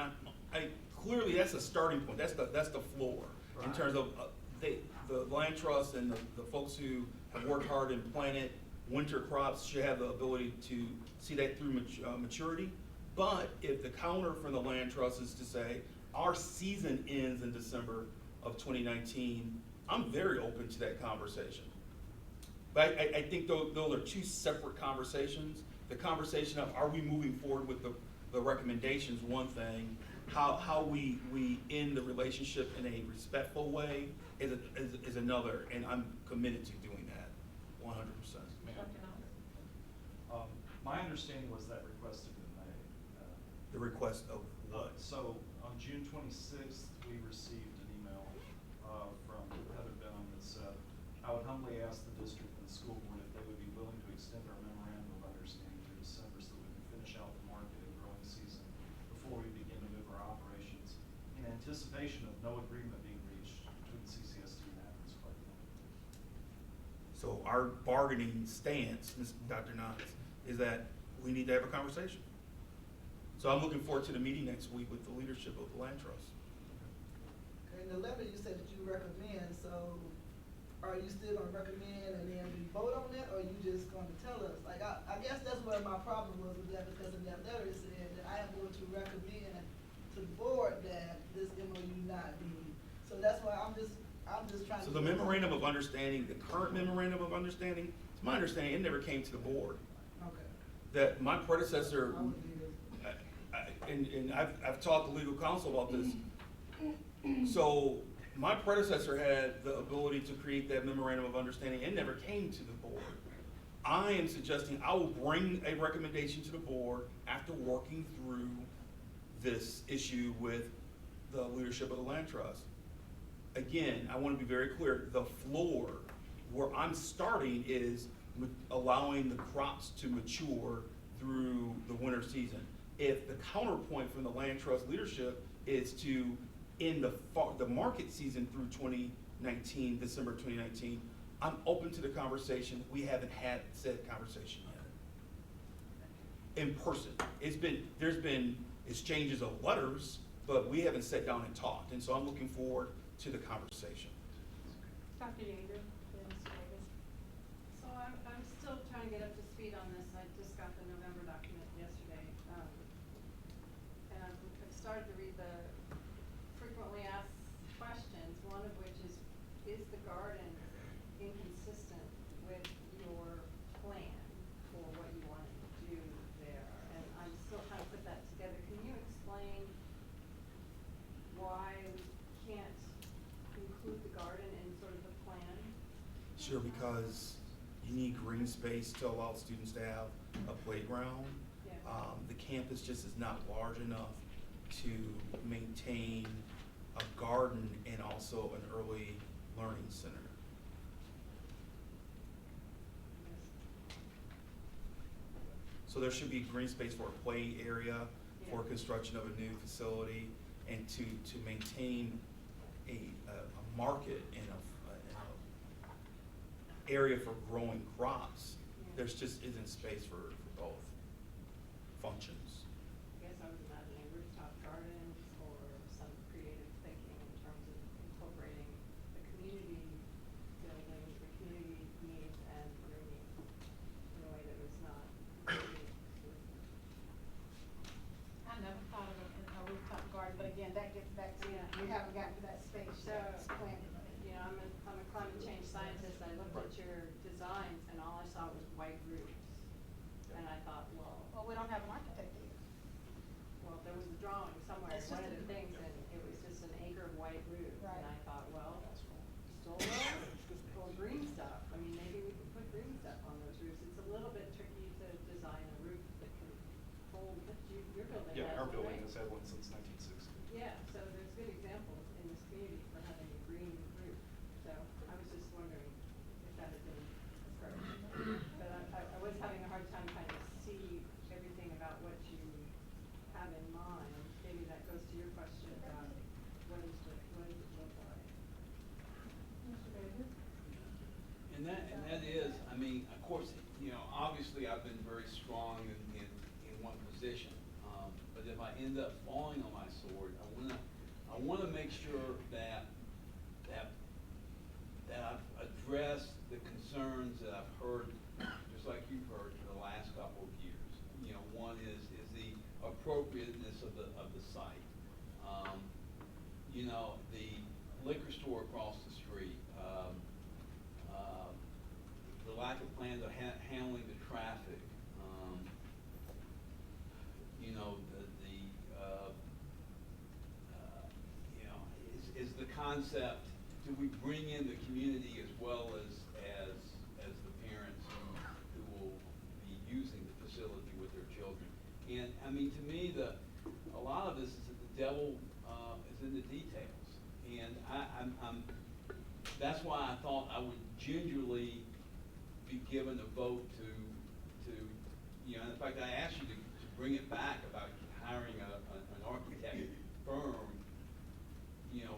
clearly that's a starting point, that's the floor. In Right. terms of, the land trust and the folks who have worked hard and planted winter crops should have the ability to see that through maturity. But if the counter from the land trust is to say, our season ends in December of 2019, I'm very open to that conversation. But I think those are two separate conversations. The conversation of, are we moving forward with the recommendations, one thing. How we end the relationship in a respectful way is another, and I'm committed to doing that 100%. Dr. Knox? My understanding was that request had been made. The request of what? So on June 26th, we received an email from Heather Benham that said, I would humbly ask the district and the school board if they would be willing to extend our memorandum of understanding through December so that we can finish out the market and growing season before we begin to move our operations, in anticipation of no agreement being reached between Ccsd and Athens Clark County. So our bargaining stance, Dr. Knox, is that we need to have a conversation. So I'm looking forward to the meeting next week with the leadership of the land trust. In the letter, you said that you recommend, so are you still gonna recommend and then we vote on that, or are you just gonna tell us? Like, I guess that's where my problem was with that, because in that letter it said that I am going to recommend to the board that this MOU not be. So that's why I'm just trying to. So the memorandum of understanding, the current memorandum of understanding, it's my understanding, it never came to the board. Okay. That my predecessor, I would do this. and I've talked to legal counsel about this. So my predecessor had the ability to create that memorandum of understanding. It never came to the board. I am suggesting, I will bring a recommendation to the board after working through this issue with the leadership of the land trust. Again, I want to be very clear, the floor where I'm starting is allowing the crops to mature through the winter season. If the counterpoint from the land trust leadership is to end the market season through 2019, December 2019, I'm open to the conversation. We haven't had said conversation yet. In person. There's been exchanges of letters, but we haven't sat down and talked. And so I'm looking forward to the conversation. Dr. Yeager, then Mr. Davis. So I'm still trying to get up to speed on this. I just got the November document yesterday. And I've started to read the frequently asked questions, one of which is the garden inconsistent with your plan for what you want to do there? And I'm still trying to put that together. Can you explain why we can't include the garden in sort of the plan? Sure, because you need green space to allow students to have a playground. Yeah. The campus just is not large enough to maintain a garden and also an early learning center. So there should be green space for a play area, for Yeah. construction of a new facility, and to maintain a market and a area for growing crops. Yeah. There's just isn't space for both functions. I guess I was imagining rooftop gardens or some creative thinking in terms of incorporating the community buildings, the community needs, and bringing in a way that was not. I never thought of a rooftop garden, but again, that gets back to, Yeah. we haven't gotten to that stage So, that's planted. you know, I'm a climate change scientist. I looked at your designs and all I saw was white roofs. And I thought, well, Well, we don't have an architect here. well, there was a drawing somewhere, It's one just of a- the things, and it was just an acre of white roof. Right. And I thought, well, solar or green stuff. I mean, maybe we could put green stuff on those roofs. It's a little bit tricky to design a roof that can hold, but your building has Yeah, our one, building right? has had one since 1960. Yeah, so there's good examples in this community for having a green roof. So I was just wondering if that had been approached. But I was having a hard time kind of see everything about what you have in mind. Maybe that goes to your question about what does it look like? Mr. Davis? And that is, I mean, of course, you know, obviously I've been very strong in one position. But if I end up falling on my sword, I wanna make sure that I've addressed the concerns that I've heard, just like you've heard for the last couple of years. You know, one is the appropriateness of the site. You know, the liquor store across the street, the lack of plans of handling the traffic, you know, you know, is the concept, do we bring in the community as well as the parents who will be using the facility with their children? And, I mean, to me, a lot of this is that the devil is in the details. And that's why I thought I would gingerly be given a vote to, you know, in fact, I asked you to bring it back about hiring an architect firm, you know,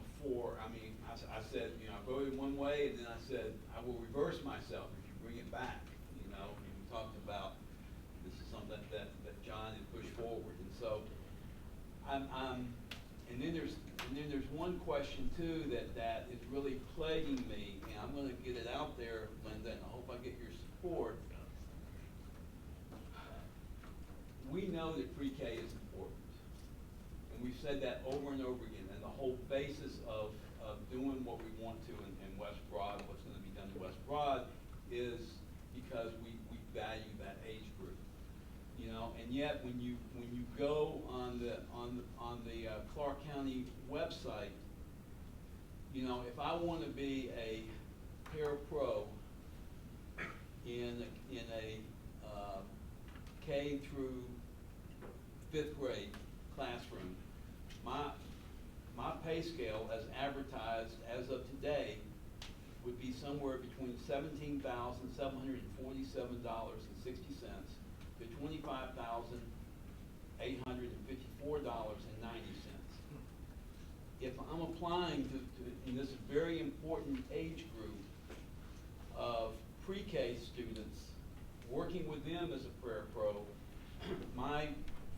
I said, you know, I voted one way, and then I said, I will reverse myself if you bring it back, you know, and we talked about, this is something that John had pushed forward, and so, and then there's one question too that is really plaguing me, and I'm gonna get it out there, Linda, and I hope I get your support. We know that pre-K is important, and we've said that over and over again, and the whole basis of doing what we want to in West Broad, what's gonna be done in West Broad, is because we value that age group. You know, and yet when you go on the Clark County website, you know, if I want to be a parapro in a K through 5th grade classroom, my pay scale as advertised as of today would be somewhere between $17,747.60 to $25,854.90. If I'm applying to in this very important age group of pre-K students, working with them as a prayer pro, my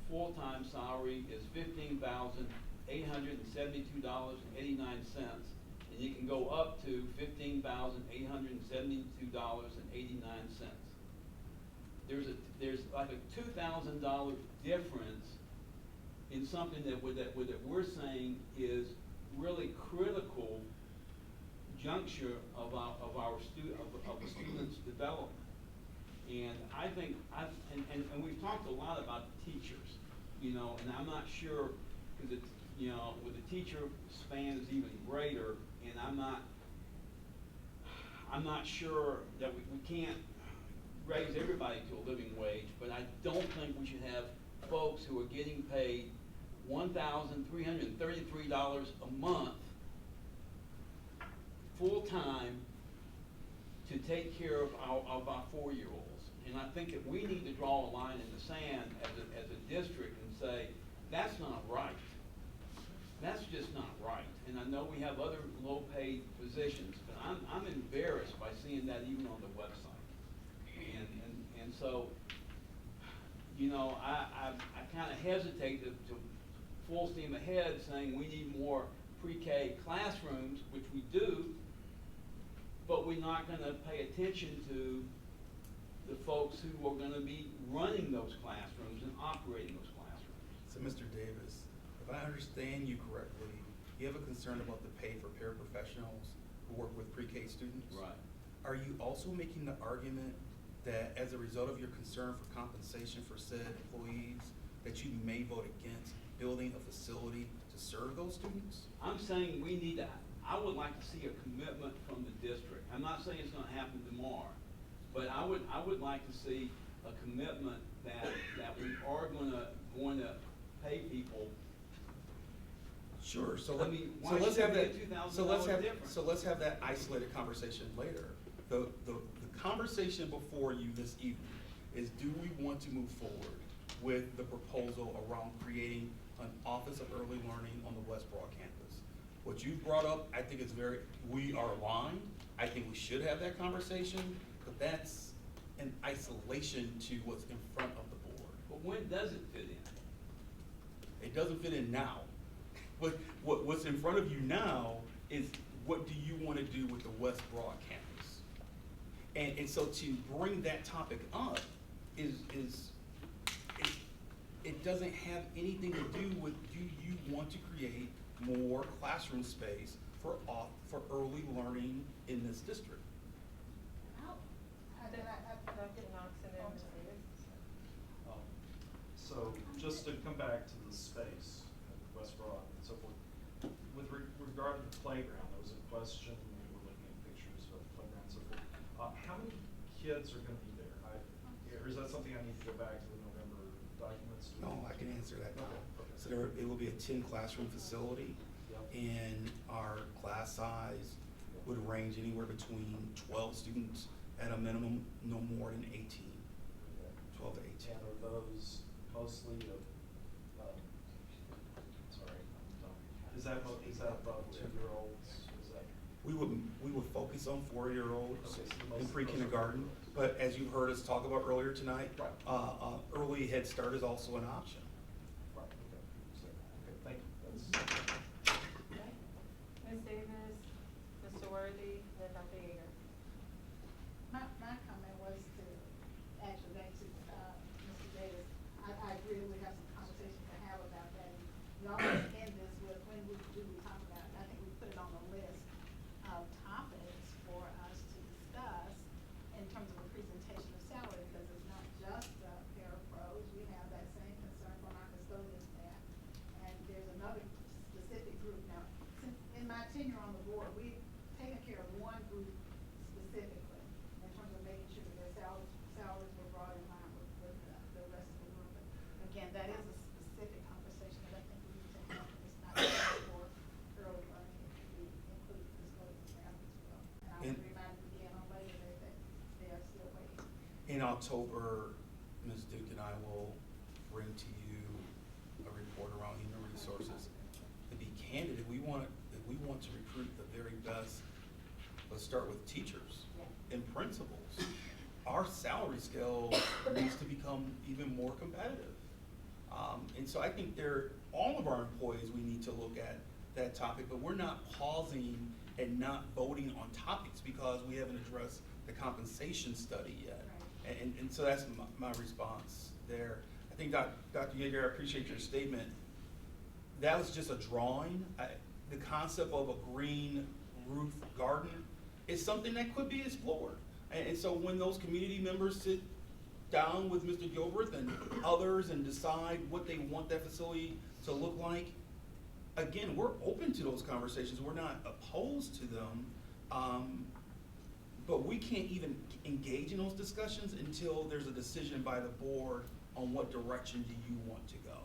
full-time salary is $15,872.89, and you can go up to $15,872.89. There's like a $2,000 difference in something that we're saying is really critical juncture of the student's development. And I think and we've talked a lot about the teachers, you know, and I'm not sure, because it's, you know, with the teacher span is even greater, and I'm not sure that we can't raise everybody to a living wage, but I don't think we should have folks who are getting paid $1,333 a month full-time to take care of our 4-year-olds. And I think that we need to draw a line in the sand as a district and say, that's not right. That's just not right. And I know we have other low-paid positions, but I'm embarrassed by seeing that even on the website. And so, you know, I kind of hesitate to full steam ahead saying we need more pre-K classrooms, which we do, but we're not going to pay attention to the folks who are going to be running those classrooms and operating those classrooms. So, Mr. Davis, if I understand you correctly, you have a concern about the pay for paraprofessionals who work with pre-K students? Right. Are you also making the argument that as a result of your concern for compensation for said employees, that you may vote against building a facility to serve those students? I'm saying we need I would like to see a commitment from the district. I'm not saying it's going to happen tomorrow, but I would like to see a commitment that we are going to pay people. Sure. So I mean, why should there be a $2,000 difference? So let's have that isolated conversation later. The conversation before you this evening is, do we want to move forward with the proposal around creating an Office of Early Learning on the West Broad campus? What you brought up, I think we are aligned. I think we should have that conversation, but that's in isolation to what's in front of the board. But when does it fit in? It doesn't fit in now. But what's in front of you now is, what do you want to do with the West Broad campus? And so to bring that topic up it doesn't have anything to do with, do you want to create more classroom space for early learning in this district? So just to come back to the space at West Broad and so forth, with regard to the playground, there was a question, we were looking at pictures of the playground and so forth. How many kids are going to be there? Or is that something I need to go back to the November documents? No, I can answer that now. Okay. So it will be a 10 classroom facility. Yep. And our class size would range anywhere between 12 students at a minimum, no more than 18. Okay. 12 to 18. And are those mostly sorry, I'm dumb. Is that above 2-year-olds? Is that? We would focus on 4-year-olds Okay, so in most are pre-kindergarten, 4-year-olds. but as you heard us talk about earlier tonight, Right. early Head Start is also an option. Right, okay. So, okay, thank you. That's. Okay. Ms. Davis, Mr. Worthy, then Dr. Yeager. My comment was to actually back to, Mr. Davis. I agree we have some conversation to have about that. We always end this with, when we talk about it, I think we put it on the list of topics for us to discuss in terms of a presentation of salary, because it's not just the parapros. We have that same concern for again, that is a specific conversation that I think we need to have, and it's not just for early learning, it could be included physical math as well. And I would remind you again on Labor Day that they are still waiting. In October, Ms. Duke and I will bring to you a report around human resources. To be candid, if we want to recruit the very best, let's start with teachers and principals. Our salary scale needs to become even more competitive. And so I think all of our employees, we need to look at that topic, but we're not pausing and not voting on topics because we haven't addressed the compensation study yet. And so that's my response there. I think Dr. Yeager, I appreciate your statement. That was just a drawing. The concept of a green roof garden is something that could be explored. And so when those community members sit down with Mr. Gilbert and others and decide what they want that facility to look like, again, we're open to those conversations. We're not opposed to them. But we can't even engage in those discussions until there's a decision by the board on what direction do you want to go.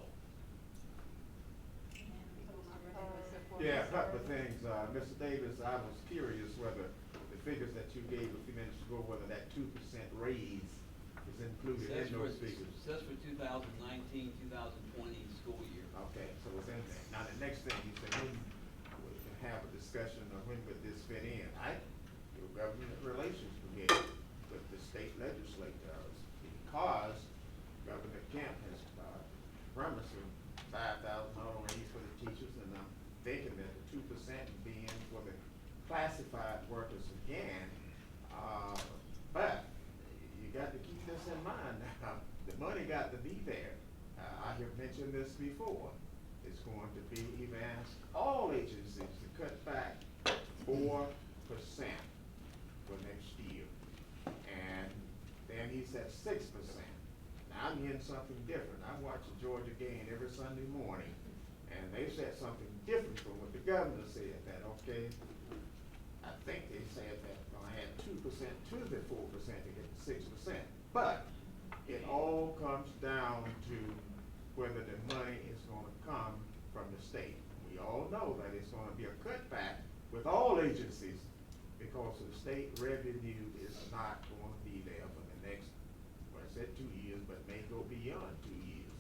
Yeah, a couple of things, Mr. Davis, I was curious whether the figures that you gave a few minutes ago, whether that 2% raise is included in those figures. Says for 2019, 2020 school year. Okay, so it's in there. Now, the next thing, you said, when we can have a discussion of when would this fit in. Your government relations committee with the state legislators, because Governor Kemp has promised a $5,000 raise for the teachers, and I'm thinking that the 2% being for the classified workers again. But you got to keep this in mind now. The money got to be there. I have mentioned this before. It's going to be, he asked all agencies to cut back 4% for next year. And then he said 6%. Now I'm hearing something different. I'm watching Georgia game every Sunday morning, and they said something different from what the governor said, that, okay, I think they said that I had 2% to the 4% to get the 6%. But it all comes down to whether the money is gonna come from the state. We all know that it's gonna be a cutback with all agencies because the state revenue is not going to be there for the next, well, I said 2 years, but may go beyond 2 years.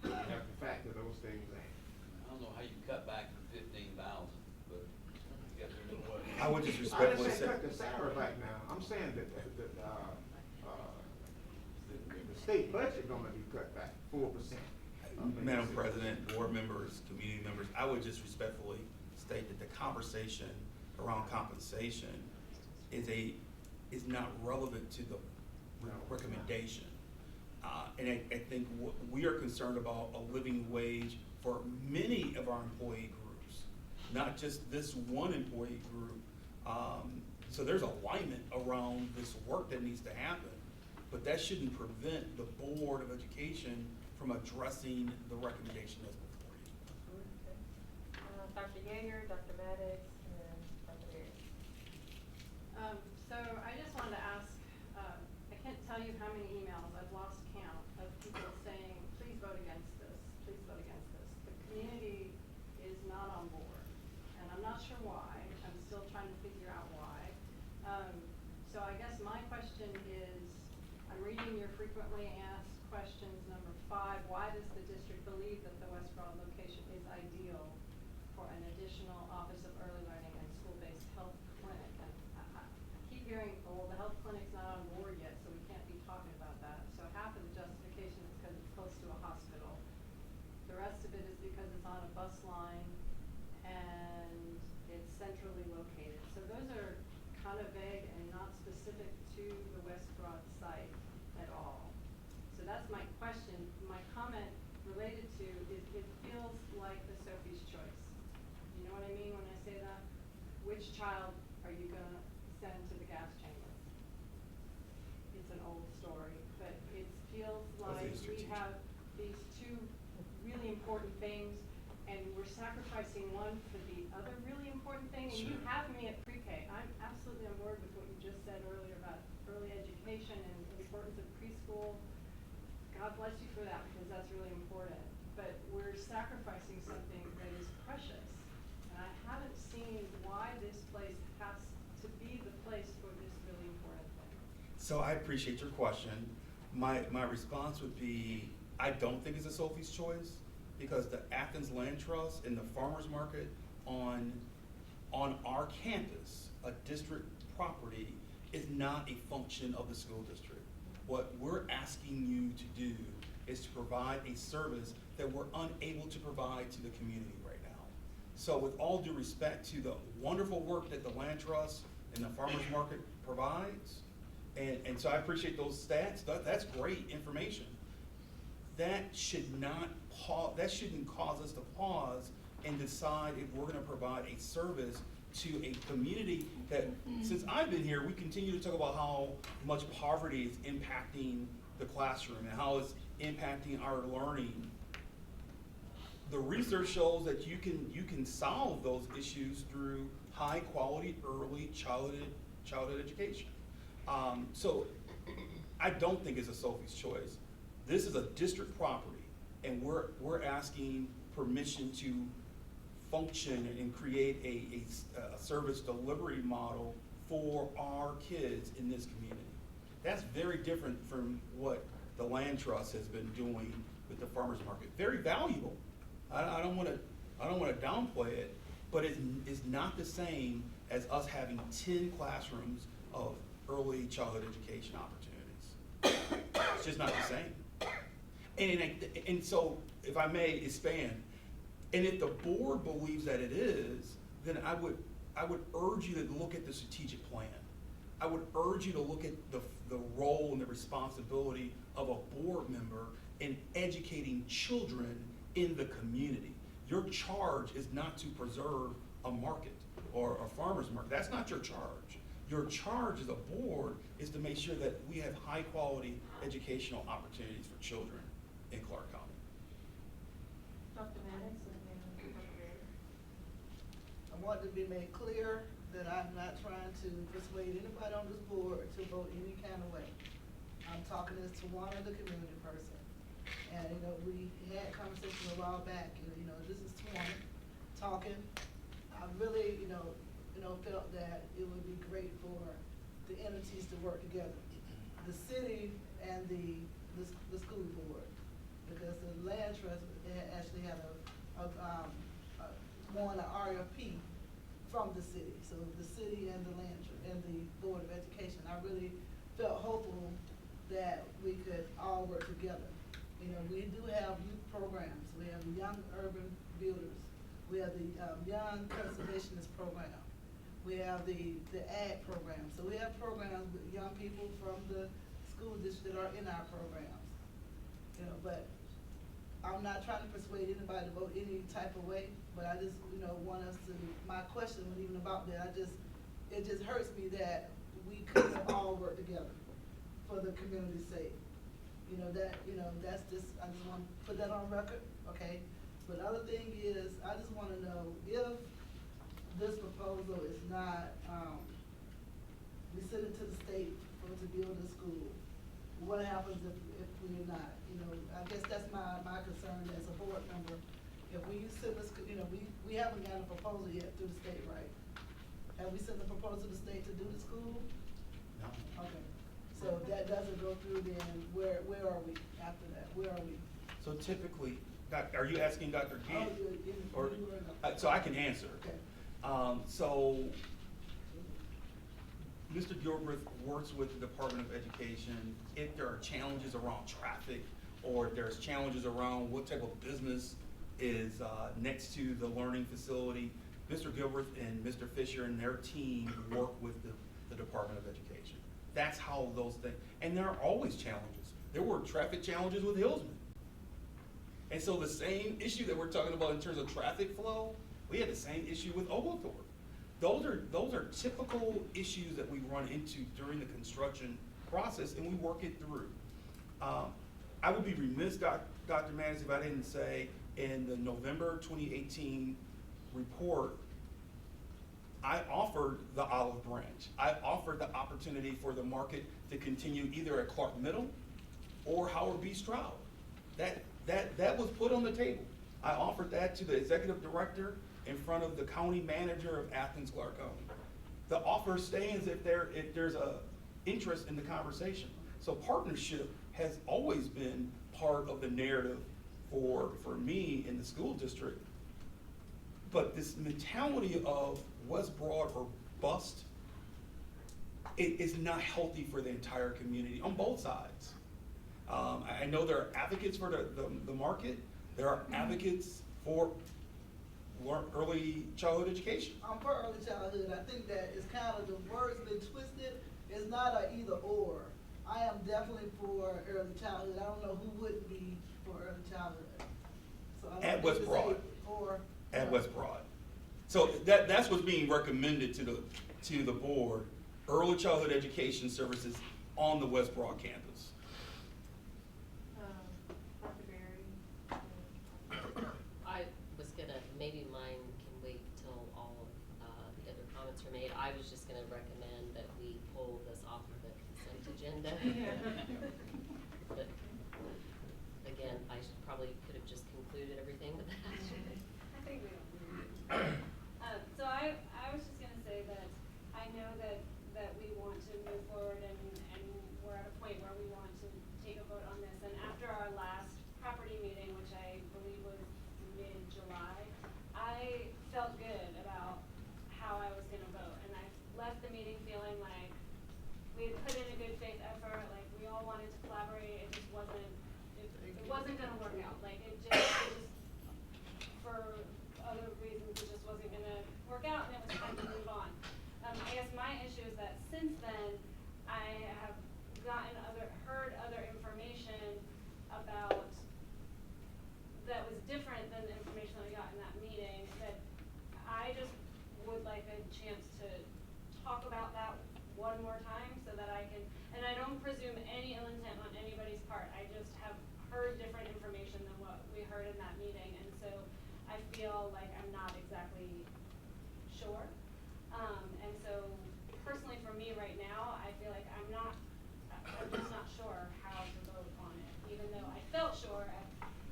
So you have to factor those things in. I don't know how you cut back from 15,000, but I guess there's no way. I would just I respectfully didn't say say. cut the salary back now. I'm saying that the state budget gonna be cut back 4%. Madam President, board members, community members, I would just respectfully state that the conversation around compensation is not relevant to the recommendation. And I think what we are concerned about a living wage for many of our employee groups, not just this one employee group. So there's alignment around this work that needs to happen, but that shouldn't prevent the Board of Education from addressing the recommendation that's before you. Dr. Yeager, Dr. Maddox, and Dr. Harris. So I just wanted to ask, I can't tell you how many emails, I've lost count, of people saying, please vote against this, please vote against this. The community is not on board, and I'm not sure why. I'm still trying to figure out why. So I guess my question is, I'm reading your frequently asked questions, number 5, why does the district believe that the West Broad location is ideal for an additional Office of Early Learning and school-based health clinic? And I keep hearing, oh, well, the health clinic's not on board yet, so we can't be talking about that. So half of the justification is because it's close to a hospital. The rest of it is because it's on a bus line and it's centrally located. So those are kind of vague and not specific to the West Broad site at all. So that's my question. My comment related to is it feels like the Sophie's choice. You know what I mean when I say that? Which child are you gonna send to the gas chamber? It's an old story, but it feels like we have these two really important things and we're sacrificing one for the other really important thing. And you have me at pre-K. I'm absolutely on board with what you just said earlier about early education and the importance of preschool. God bless you for that, because that's really important. But we're sacrificing something that is precious. And I haven't seen why this place has to be the place for this really important thing. So I appreciate your question. My response would be, I don't think it's a Sophie's Choice, because the Athens Land Trust and the farmer's market on our campus, a district property, is not a function of the school district. What we're asking you to do is to provide a service that we're unable to provide to the community right now. So with all due respect to the wonderful work that the Land Trust and the farmer's market provides, and so I appreciate those stats, that's great information. That should not that shouldn't cause us to pause and decide if we're gonna provide a service to a community that, since I've been here, we continue to talk about how much poverty is impacting the classroom and how it's impacting our learning. The research shows that you can solve those issues through high quality early childhood education. So I don't think it's a Sophie's Choice. This is a district property, and we're asking permission to function and create a service delivery model for our kids in this community. That's very different from what the Land Trust has been doing with the farmers market. Very valuable. I don't want to downplay it, but it's not the same as us having 10 classrooms of early childhood education opportunities. It's just not the same. And so, if I may expand, and if the board believes that it is, then I would urge you to look at the strategic plan. I would urge you to look at the role and the responsibility of a board member in educating children in the community. Your charge is not to preserve a market or a farmer's market. That's not your charge. Your charge as a board is to make sure that we have high quality educational opportunities for children in Clark County. Dr. Maddox, I want to be made clear that I'm not trying to persuade anybody on this board to vote any kind of way. I'm talking this to one other community person. And, we had conversations a while back, and, this is 20 talking. I really, felt that it would be great for the entities to work together. The city and the school board, because the Land Trust actually had won an RFP from the city. So the city and the and the Board of Education, I really felt hopeful that we could all work together. We do have youth programs. We have the Young Urban Builders. We have the Young Conservationist Program. We have the AG program. So we have programs with young people from the school district that are in our programs. But I'm not trying to persuade anybody to vote any type of way, but I just, want us to, my question wasn't even about that. It just hurts me that we couldn't all work together for the community's sake. That's just, I just want to put that on record, okay? But the other thing is, I just want to know if this proposal is not, we send it to the state for to build a school, what happens if we're not? I guess that's my concern as a board member. If we send this, we haven't gotten a proposal yet through the state, right? Have we sent a proposal to the state to do the school? No. Okay. So if that doesn't go through, then where are we after that? Where are we? So typically, are you asking Dr. Gant? Or So I can answer. Okay. So Mr. Gilbreth works with the Department of Education. If there are challenges around traffic, or if there's challenges around what type of business is next to the learning facility, Mr. Gilbreth and Mr. Fisher and their team work with the Department of Education. That's how those things, and there are always challenges. There were traffic challenges with Hillsman. And so the same issue that we're talking about in terms of traffic flow, we had the same issue with Oglethorpe. Those are typical issues that we run into during the construction process, and we work it through. I would be remiss, Dr. Maddox, if I didn't say in the November 2018 report, I offered the olive branch. I offered the opportunity for the market to continue either at Clark Middle or Howard B. Stroud. That was put on the table. I offered that to the executive director in front of the county manager of Athens, Clarke County. The offer stands if there's a interest in the conversation. So partnership has always been part of the narrative for me in the school district. But this mentality of West Broad or bust, it is not healthy for the entire community on both sides. I know there are advocates for the market. There are advocates for early childhood education. For early childhood, I think that it's kind of, the word's been twisted. It's not a either or. I am definitely for early childhood. I don't know who wouldn't be for early childhood. So I don't At think West it's Broad. or. At West Broad. So that's what's being recommended to the board, early childhood education services on the West Broad campus. Dr. Berry? I was gonna, maybe mine can wait till all of the other comments are made. I was just gonna recommend that we pull this off of the consent agenda. But again, I probably could have just concluded everything with that. I think we don't. So I was just gonna say that I know that we want to move forward and we're at a point where we want to take a vote on this. And after our last property meeting, which I believe was mid-July, I felt good about how I was gonna vote. And I left the meeting feeling like we had put in a good faith effort, like we all wanted to collaborate. It just wasn't, it wasn't gonna work out. Like it just for other reasons, it just wasn't gonna work out, and it was time to move on. I guess my issue is that since then, I have heard other information about, that was different than the information that I got in that meeting, that I just would like a chance to talk about that one more time so that I can, and I don't presume any ill intent on anybody's part, I just have heard different information than what we heard in that meeting, and so I feel like I'm not exactly sure. And so personally for me right now, I feel like I'm just not sure how to vote on it, even though I felt sure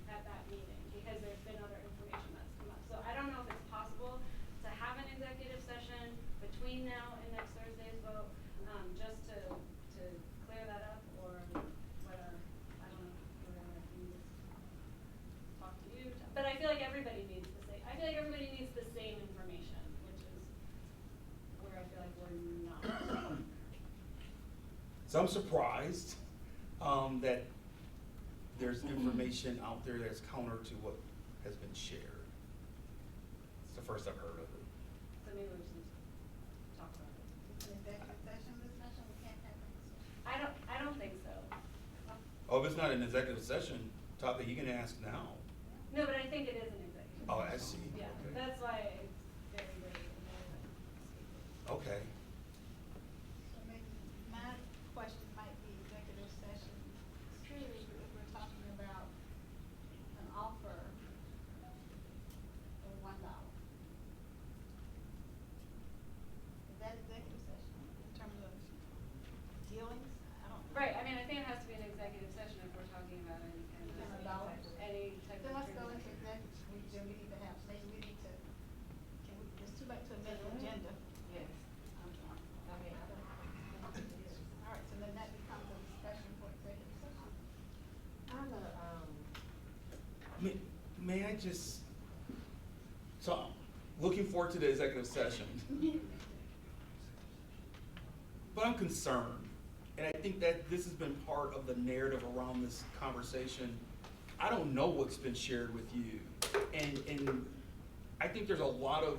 at that meeting, because there's been other information that's come up. So I don't know if it's possible to have an executive session between now and next Thursday's vote, just to clear that up, or whether, I don't know, whether I can just talk to you. But I feel like everybody needs the same, I feel like everybody needs the same information, which is where I feel like we're not. So I'm surprised that there's information out there that's counter to what has been shared. It's the first I've heard of it. So maybe we should talk about it. It's an executive session discussion, we can't have it. I don't think so. Oh, if it's not an executive session topic, you can ask now. No, but I think it is an executive. Oh, I see. Yeah, Okay. that's why it's very vague and very. Okay. So maybe my question might be executive session, truly, if we're talking about an offer of $1. Is that executive session in terms of dealings? I don't know. Right, I mean, I think it has to be an executive session if we're talking about any kind of. $1. Any type of. Then let's go into transaction. executive, then we need to have, maybe we need to, it's too late to amend the agenda. Yes. Okay. All right, so then that becomes a discussion for executive session. I'm May I just, so looking forward to the executive session. But I'm concerned, and I think that this has been part of the narrative around this conversation. I don't know what's been shared with you, and I think there's a lot of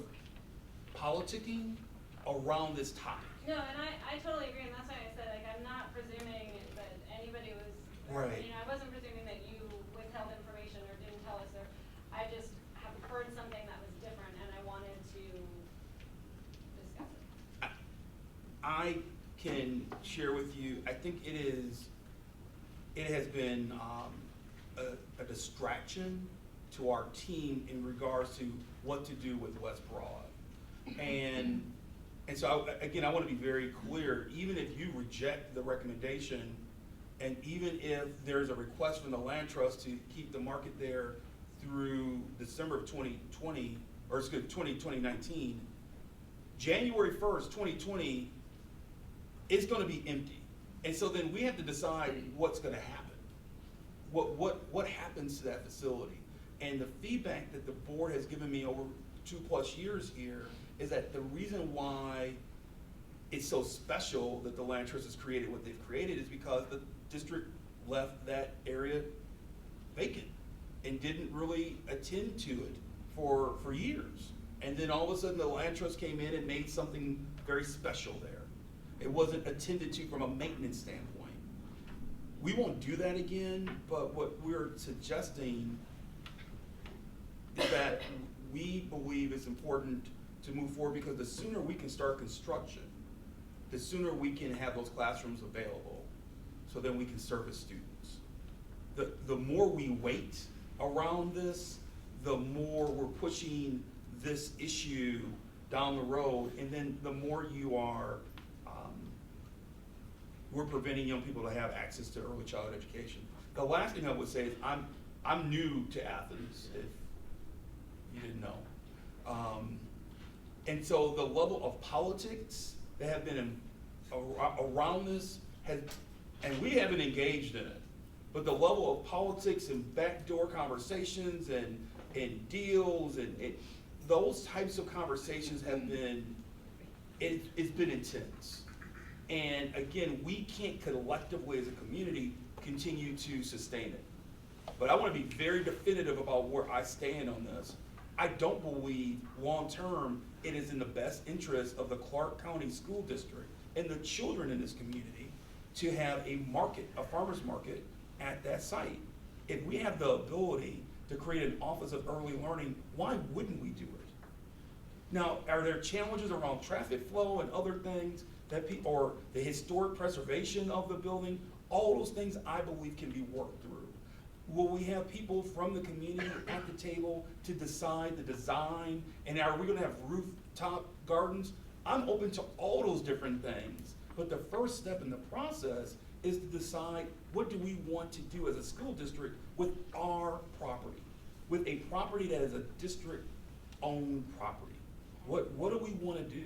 politicking around this topic. No, and I totally agree, and that's why I said, like, I'm not presuming that anybody was. Right. You know, I wasn't presuming that you withheld information or didn't tell us, or, I just have heard something that was different, and I wanted to discuss it. I can share with you, I think it has been a distraction to our team in regards to what to do with West Broad. And so again, I want to be very clear, even if you reject the recommendation And even if there's a request from the land trust to keep the market there through December of 2020, or excuse me, 2019, January 1st, 2020, it's gonna be empty. And so then we have to decide what's gonna happen. What happens to that facility? And the feedback that the board has given me over 2+ years here is that the reason why it's so special that the land trust has created what they've created is because the district left that area vacant and didn't really attend to it for years. And then all of a sudden the land trust came in and made something very special there. It wasn't attended to from a maintenance standpoint. We won't do that again, but what we're suggesting is that we believe it's important to move forward because the sooner we can start construction, the sooner we can have those classrooms available so then we can service students. The more we wait around this, the more we're pushing this issue down the road, and then the more you are, we're preventing young people to have access to early childhood education. The last thing I would say is I'm new to Athens, if you didn't know. And so the level of politics that have been around this has, and we haven't engaged in it, but the level of politics and backdoor conversations and deals and those types of conversations have been, it's been intense. And again, we can't collectively as a community continue to sustain it. But I want to be very definitive about where I stand on this. I don't believe long-term it is in the best interest of the Clark County School District and the children in this community to have a market, a farmer's market at that site. If we have the ability to create an Office of Early Learning, why wouldn't we do it? Now, are there challenges around traffic flow and other things that or the historic preservation of the building? All those things I believe can be worked through. Will we have people from the community at the table to decide the design? And are we gonna have rooftop gardens? I'm open to all those different things. But the first step in the process is to decide what do we want to do as a school district with our property, with a property that is a district-owned property. What do we wanna do?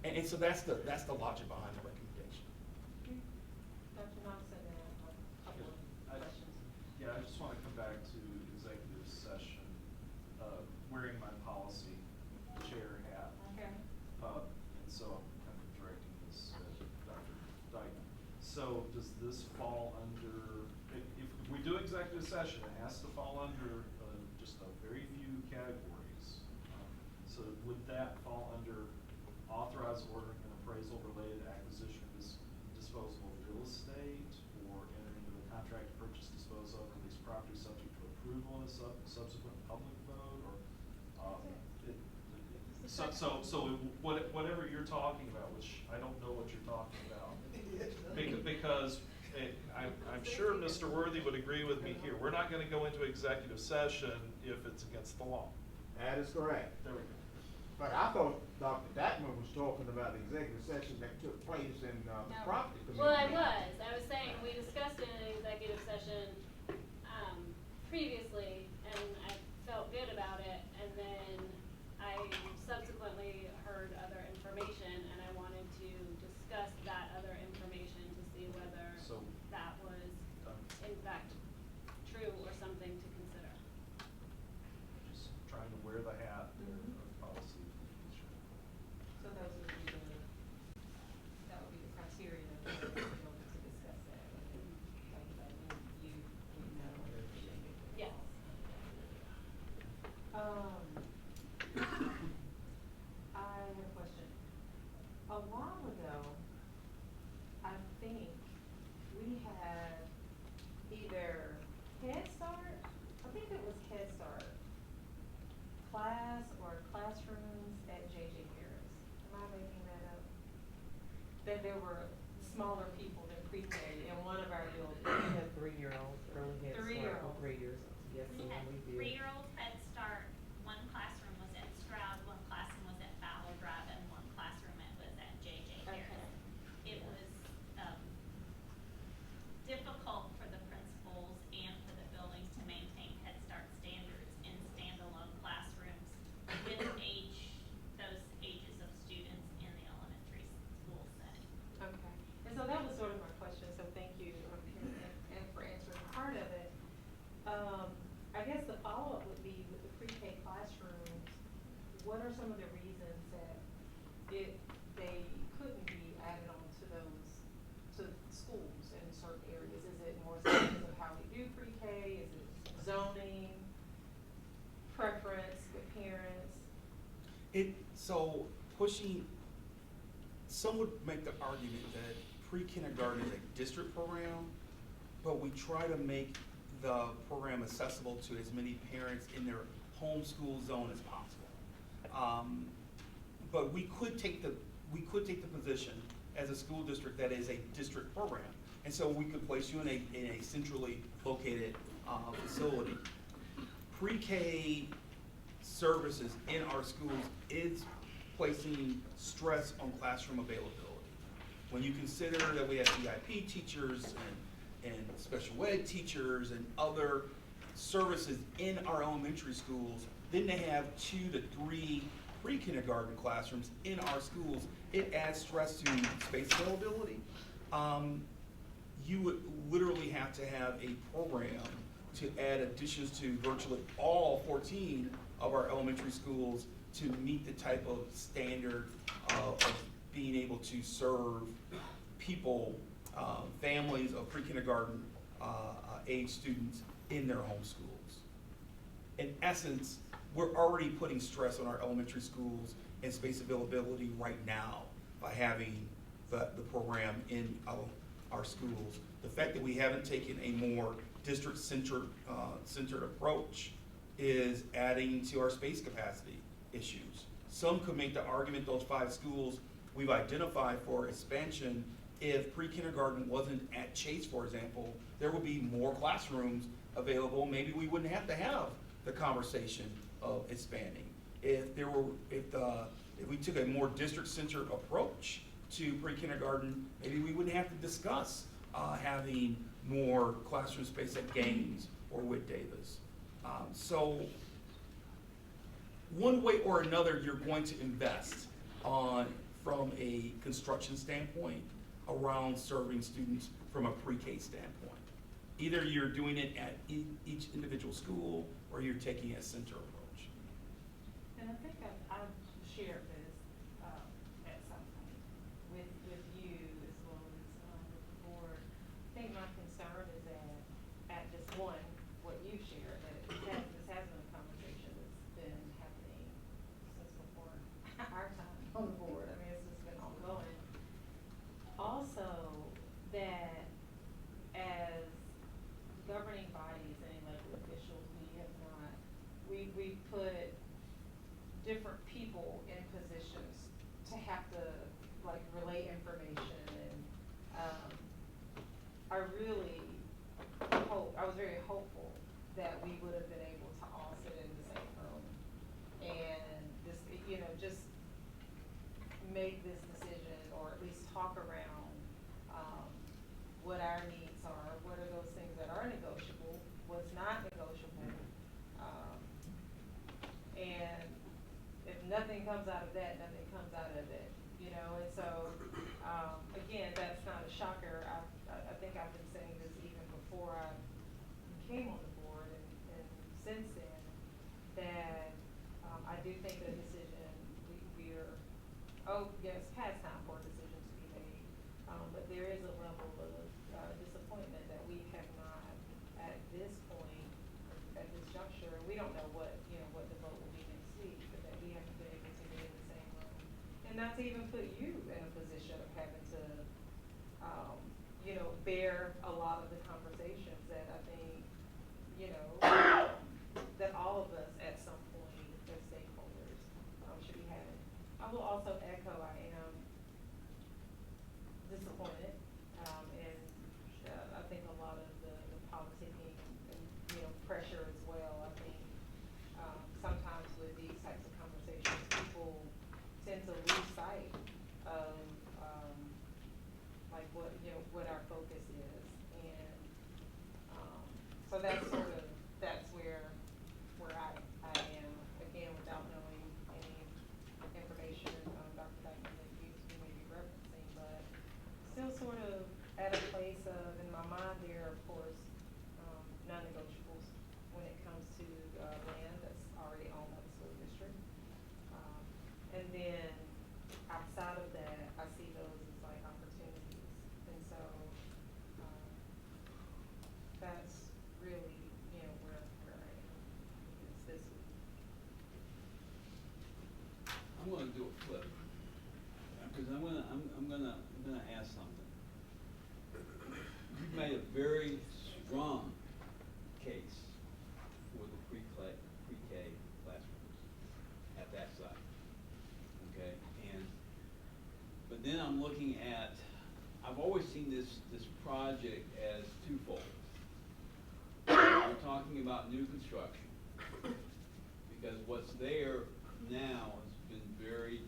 And so that's the logic behind the recommendation. Dr. Knox had a couple of questions. Yeah, I just want to come back to executive session, wearing my policy chair hat. Okay. And so I'm kind of directing this at Dr. Dyke. So does this fall under, if we do executive session, it has to fall under just a very few categories. So would that fall under authorize ordering an appraisal related to acquisition of disposal of real estate, or enter into a contract to purchase, dispose of, release property subject to approval in a subsequent public vote, or whatever you're talking about, which I don't know what you're talking about, because I'm sure Mr. Worthy would agree with me here. We're not going to go into executive session if it's against the law. That is correct. There we go. But I thought Dr. Datman was talking about the executive session that took place in the property committee. Well, I was saying, we discussed in an executive session, previously, and I felt good about it, and then I subsequently heard other information, and I wanted to discuss that other information to see whether So, that was in fact true or something to consider. just trying to wear the hat there of policy. So those would be that would be the criteria that we're going to discuss that. Like that, you know. Yes. I have a question. A while ago, I think we had either Head Start, I think it was Head Start, class or classrooms at J.J. Harris. Am I making that up? That there were smaller people than pre-K in one of our buildings. We had 3-year-olds, early head start, 3-year-olds. 3 years, yes, We and had we did. 3-year-old Head Start, one classroom was at Stroud, one classroom was at Fowler Drive, and one classroom was at J.J. Harris. Okay. It was, difficult what are some of the reasons that they couldn't be added on to those, to schools in certain areas? Is it more so because of how we do pre-K? Is it zoning, preference with parents? So pushing, some would make the argument that pre-kindergarten is a district program, but we try to make the program accessible to as many parents in their homeschool zone as possible. But we could take the position as a school district that is a district program. And so we could place you in a centrally located facility. Pre-K services in our schools is placing stress on classroom availability. When you consider that we have EIP teachers and special ed teachers and other services in our elementary schools, then they have 2 to 3 pre-kindergarten classrooms in our schools. It adds stress to space availability. You would literally have to have a program to add additions to virtually all 14 of our elementary schools to meet the type of standard of being able to serve people, families of pre-kindergarten age students in their home schools. In essence, we're already putting stress on our elementary schools and space availability right now by having the program in our schools. The fact that we haven't taken a more district-centered approach is adding to our space capacity issues. Some could make the argument those 5 schools we've identified for expansion, if pre-kindergarten wasn't at Chase, for example, there would be more classrooms available. Maybe we wouldn't have to have the conversation of expanding. If we took a more district-centered approach to pre-kindergarten, maybe we wouldn't have to discuss having more classroom space at Gaines or Whit Davis. So one way or another, you're going to invest from a construction standpoint around serving students from a pre-K standpoint. Either you're doing it at each individual school or you're taking a center approach. And I think I've shared this at some point with you as well as with the board. I think my concern is that at this one, what you shared, that this has been a conversation that's been happening since before our time on the board. I mean, it's just been ongoing. Also, that as governing bodies and elected officials, we put different people in positions to have to like relay information, and I was very hopeful that we would have been able to all sit in the same room and just make this decision, or at least talk around what our needs are, what are those things that are negotiable, what's not negotiable. And if nothing comes out of that, nothing comes out of it, and so, again, that's not a shocker. I think I've been saying this even before I came on the board, and since then, that I do think the decision, yes, past time for a decision to be made, but there is a level of disappointment that we have not, at this point, at this juncture, and we don't know what the vote will be next week, but that we haven't been able to get in the same room. And not to even put you in a position of having to, bear a lot of the conversations that I think, that all of us at some point as stakeholders should be having. I will also echo, I am disappointed, and I think a lot of the politicking and pressure as well. I think sometimes with these types of conversations, people tend to lose sight of like what our focus is, and so that's where I am, again, without knowing any information, Dr. Dykeman, that you may be referencing, but still sort of at a place of, in my mind, there are, of course, non-negotiables when it comes to land that's already owned by the school district. I'm gonna do a flip, because I'm gonna ask something. You've made a very strong case for the pre-K classrooms at that site, okay? But then I'm looking at, I've always seen this project as twofold. We're talking about new construction, because what's there now has been very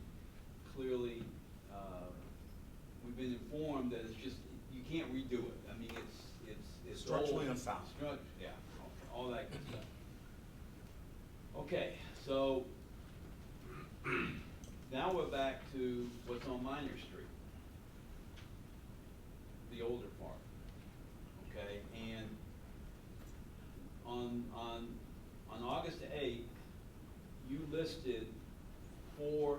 clearly, we've been informed that it's just, you can't redo it. I mean, it's Structurally old. unsound. Yeah, all that good stuff. Okay, so now we're back to what's on Minor Street, the older part, okay? And on August 8th, you listed 4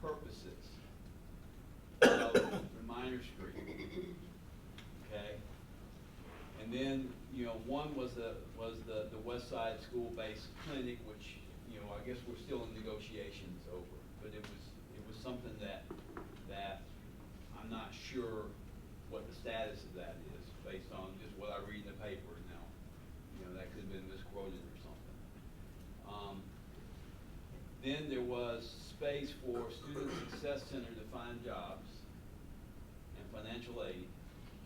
purposes of the Minor Street, okay? And then, you know, one was the West Side School-based clinic, which, you know, I guess we're still in negotiations over, but it was something that I'm not sure what the status of that is, based on just what I read in the paper now. You know, that could have been misquoted or something. Then there was space for Student Success Center to find jobs and financial aid.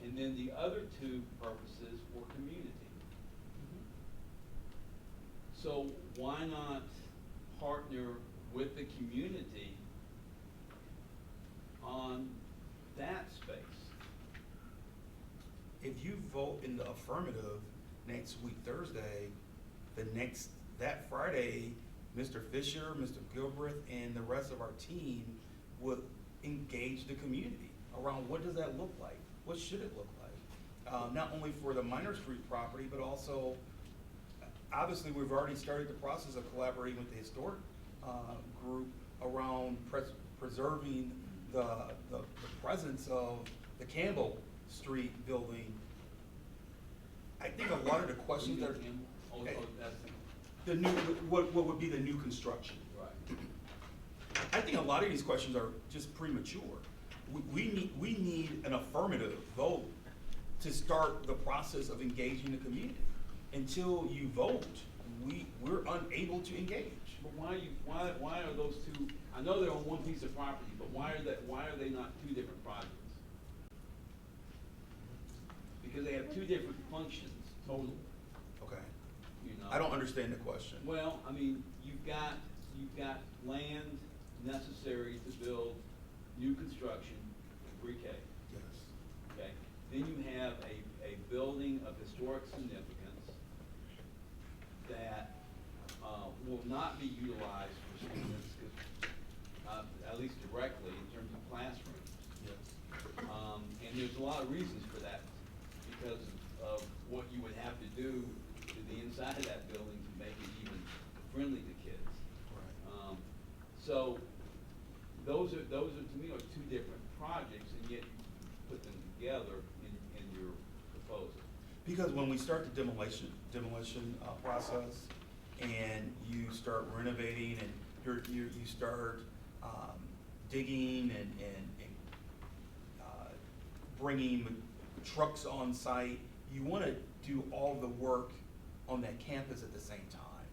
And then the other 2 purposes were community. So why not partner with the community on that space? If you vote in the affirmative next week, Thursday, that Friday, Mr. Fisher, Mr. Gilbreth, and the rest of our team would engage the community around what does that look like? What should it look like? Not only for the Minor Street property, but also, obviously, we've already started the process of collaborating with the historic group around preserving the presence of the Campbell Street building. I think a lot of the questions that the new, what would be the new construction? Right. I think a lot of these questions are just premature. We need an affirmative vote to start the process of engaging the community. Until you vote, we're unable to engage. But why are those 2, I know they're on one piece of property, but why are they not 2 different projects? Because they have 2 different functions total. Okay. You know? I don't understand the question. Well, I mean, you've got land necessary to build new construction in pre-K. Yes. Okay, then you have a building of historic significance that will not be utilized for students, at least directly in terms of classrooms. Yes. And there's a lot of reasons for that, because of what you would have to do to the inside of that building to make it even friendly to kids. Right. So those are to me are 2 different projects, and yet you put them together in your proposal. Because when we start the demolition process, and you start renovating, and you start digging and bringing trucks on site, you want to do all the work on that campus at the same time.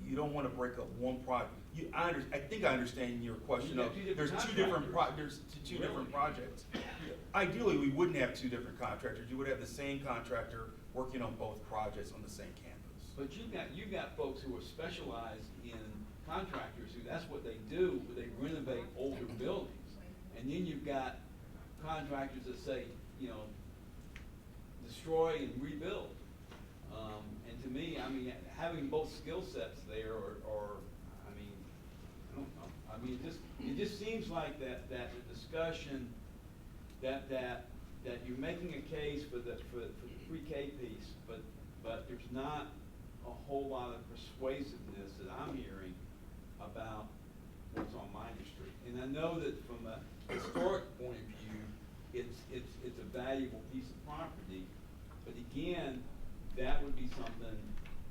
You don't want to break up one project. I think I understand your question of, there's two different projects. Ideally, we wouldn't have 2 different contractors. You would have the same contractor working on both projects on the same campus. But you've got folks who are specialized in contractors who that's what they do, they renovate older buildings. And then you've got contractors that say, you know, destroy and rebuild. And to me, I mean, having both skill sets there, or I mean, I don't know. I mean, it just seems like that the discussion that you're making a case for the pre-K piece, but there's not a whole lot of persuasiveness that I'm hearing about what's on Minor Street. And I know that from a historic point of view, it's a valuable piece of property, but again, that would be something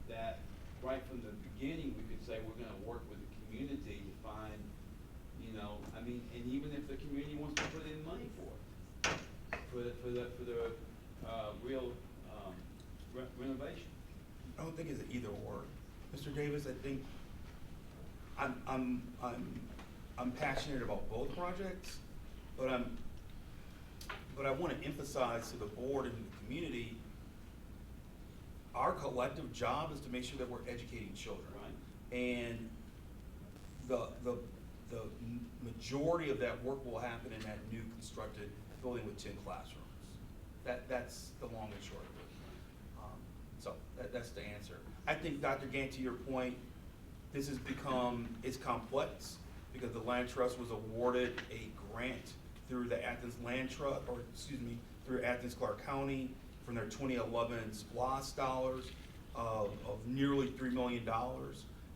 that right from the beginning we could say we're going to work with the community to find I mean, and even if the community wants to put in money for it, for the real, renovation. I don't think it's an either or. Mr. Davis, I think I'm passionate about both projects, but I want to emphasize to the board and the community, our collective job is to make sure that we're educating children. Right. And the majority of that work will happen in that new constructed building with 10 classrooms. That's the long and short of it. So that's the answer. I think, Dr. Gant, to your point, this has become, it's complex because the land trust was awarded a grant through the Athens Land Trust, or excuse me, through Athens Clarke County from their 2011 SPLOST dollars of nearly $3 million.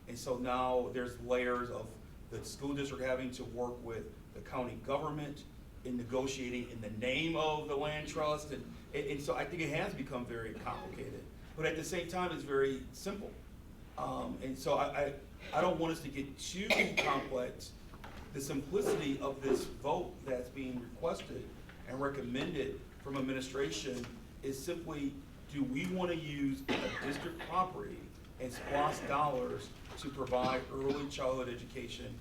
And so now there's layers of the school district having to work with the county government in negotiating in the name of the land trust. And so I think it has become very complicated. But at the same time, it's very simple. And so I don't want us to get too complex. The simplicity of this vote that's being requested and recommended from administration is simply, do we want to use a district property and SPLOST dollars to provide early childhood education,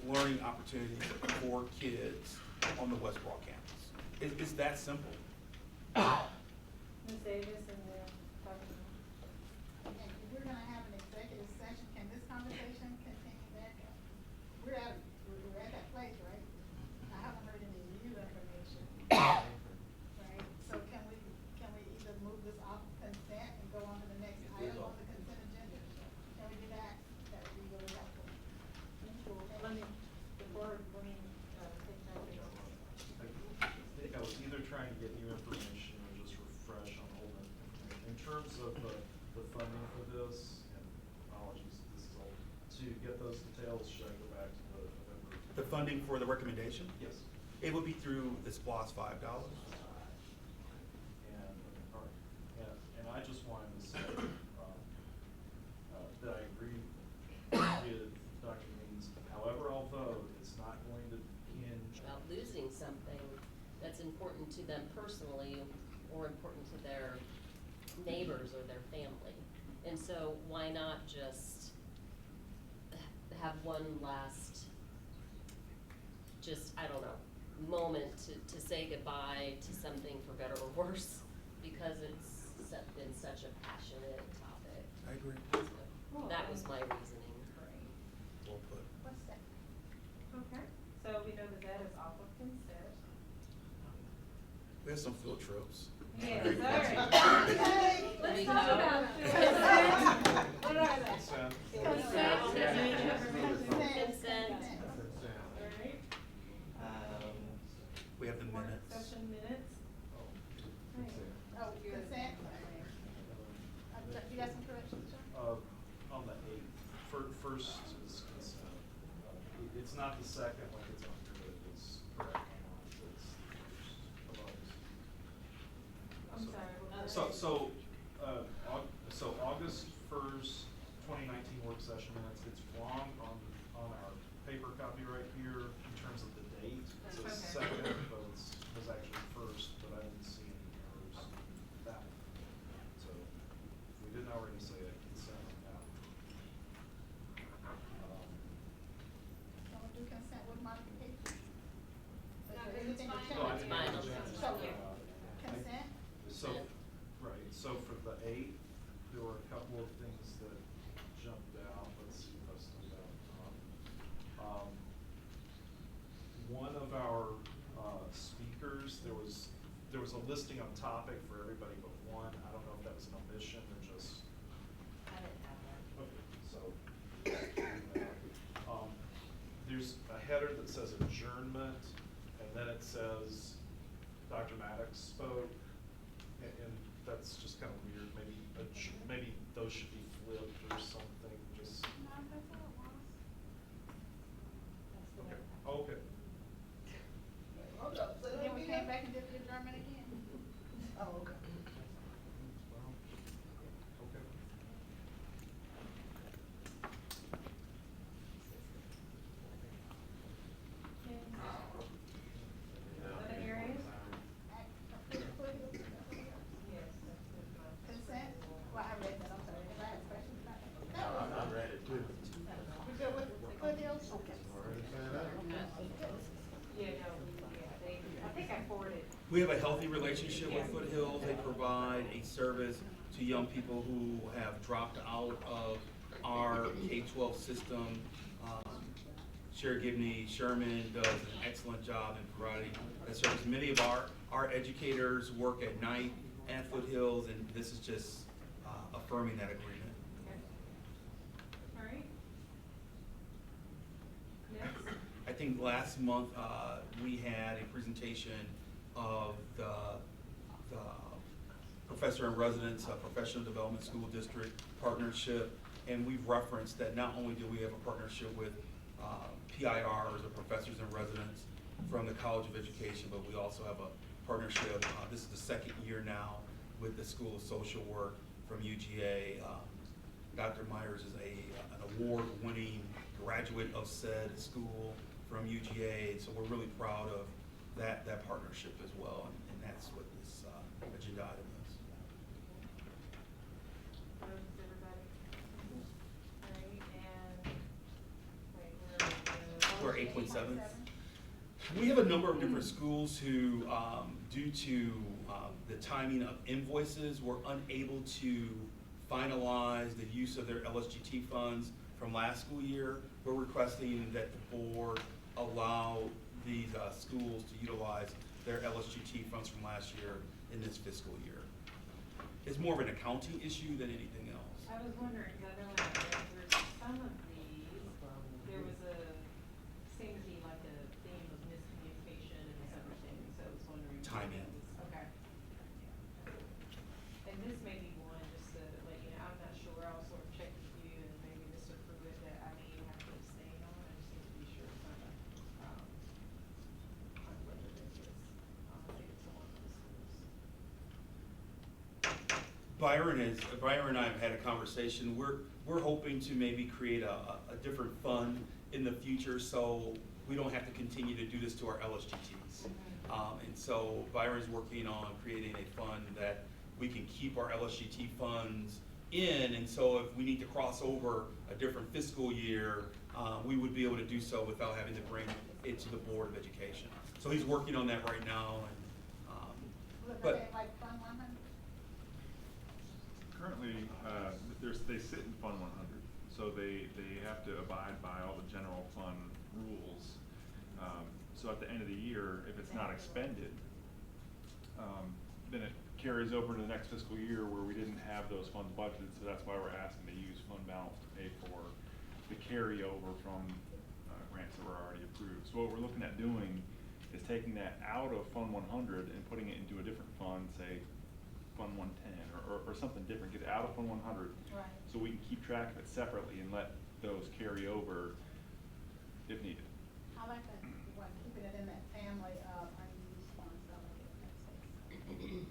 learning opportunities for kids on the West Broad campus? It's that simple. Ms. Davis and then Dr. Okay, we're gonna have an executive session, can this conversation continue back up? We're at that place, right? I haven't heard any new information. Right, so can we either move this off consent and go on to the next item on the consent agenda? Can we do that? That would be really helpful. Let me, before we, take that. I think I was either trying to get new information or just refresh on old information. In terms of the funding for this, and apologies, this is old, to get those details, should I go back to the November? The funding for the recommendation? Yes. It would be through the SPLOST $5. And, all right, and I just wanted to say, that I agree with Dr. Means, however I'll vote, it's not going to hinge. About losing something that's important to them personally or important to their neighbors or their family. And so why not just have one last, just, I don't know, moment to say goodbye to something for better or worse, because it's been such a passionate topic. I agree. So that was my reasoning. Well put. What's that? Okay, so we know that is off of consent. We have some field trips. Yes, all Very right. exciting. Hey, Let's we talk go? about consent. What are they? Consent. Consent. Consent. All right. We have the Work minutes. session minutes. Oh, consent? You got some corrections, sir? On the 8th, first is consent. It's not the second like it's on here, but it is correct on mine, so it's the first of I'm August. sorry. what was So, that? so August 1st, 2019 work session minutes, it's wrong on our paper copy right here in terms of the date. It says Okay. second, but it was actually first, but I didn't see any errors in that one. So, if we didn't already say it, consent on that. So we'll do consent with modifications? Is there it's anything to fine. change? No, I didn't Fine. have a chance to So, think about it. consent? So, right, so for the 8th, there were a couple of things that jumped out, let's see if I still got it. One of our, speakers, there was a listing of topic for everybody but one, I don't know if that was an omission or just. I didn't have that. Okay, so, there's a header that says adjournment, and then it says Dr. Maddox spoke, and that's just kind of weird, maybe those should be flipped or something, just, No, that's all it was. okay, okay. Hold up, so Then we came back and did the adjournment again. Oh, okay. Well, okay. Okay. We have a healthy relationship with Foothills. They provide a service to young people who have dropped out of our K-12 system. Sheriff Gibney Sherman does an excellent job in providing that service. Many of our educators work at night at Foothills, and this is just affirming that agreement. All right. Next. I think last month, we had a presentation of the Professor in Residence, Professional Development School District partnership, and we've referenced that not only do we have a partnership with PIRs, or Professors in Residence, from the College of Education, but we also have a partnership, this is the second year now, with the School of Social Work from UGA. Dr. Myers is an award-winning graduate of said school from UGA, so we're really proud of that partnership as well, and that's what this agenda item is. Everybody? All right, and, wait, We're 8.7. We have a number of different schools who, due to the timing of invoices, were unable to finalize the use of their LSGT funds from last school year. We're requesting that the board allow these schools to utilize their LSGT funds from last year in this fiscal year. It's more of an accounting issue than anything else. I was wondering, because I know when I read through some of these, there was seemed to be like a theme of miscommunication and misunderstanding, so I was wondering. Timing. Okay. And this may be one, just to let you know, I'm not sure, I'll sort of check with you and maybe Mr. Pruitt that I may have to abstain on, I just need to be sure it's not a, conflict of interest. I think it's one of the schools. Byron and I have had a conversation. We're hoping to maybe create a different fund in the future, so we don't have to continue to do this to our LSGTs. And so Byron's working on creating a fund that we can keep our LSGT funds in, and so if we need to cross over a different fiscal year, we would be able to do so without having to bring it to the Board of Education. So he's working on that right now, and but Like Fund 100? Currently, they sit in Fund 100, so they have to abide by all the general fund rules. So at the end of the year, if it's not expended, then it carries over to the next fiscal year where we didn't have those funds budgeted, so that's why we're asking to use fund balance to pay for the carryover from grants that were already approved. So what we're looking at doing is taking that out of Fund 100 and putting it into a different fund, say Fund 110 or something different, get it out of Fund 100. Right. So we can keep track of it separately and let those carry over if needed. I like that, one, keeping it in that family of unused funds, I like it,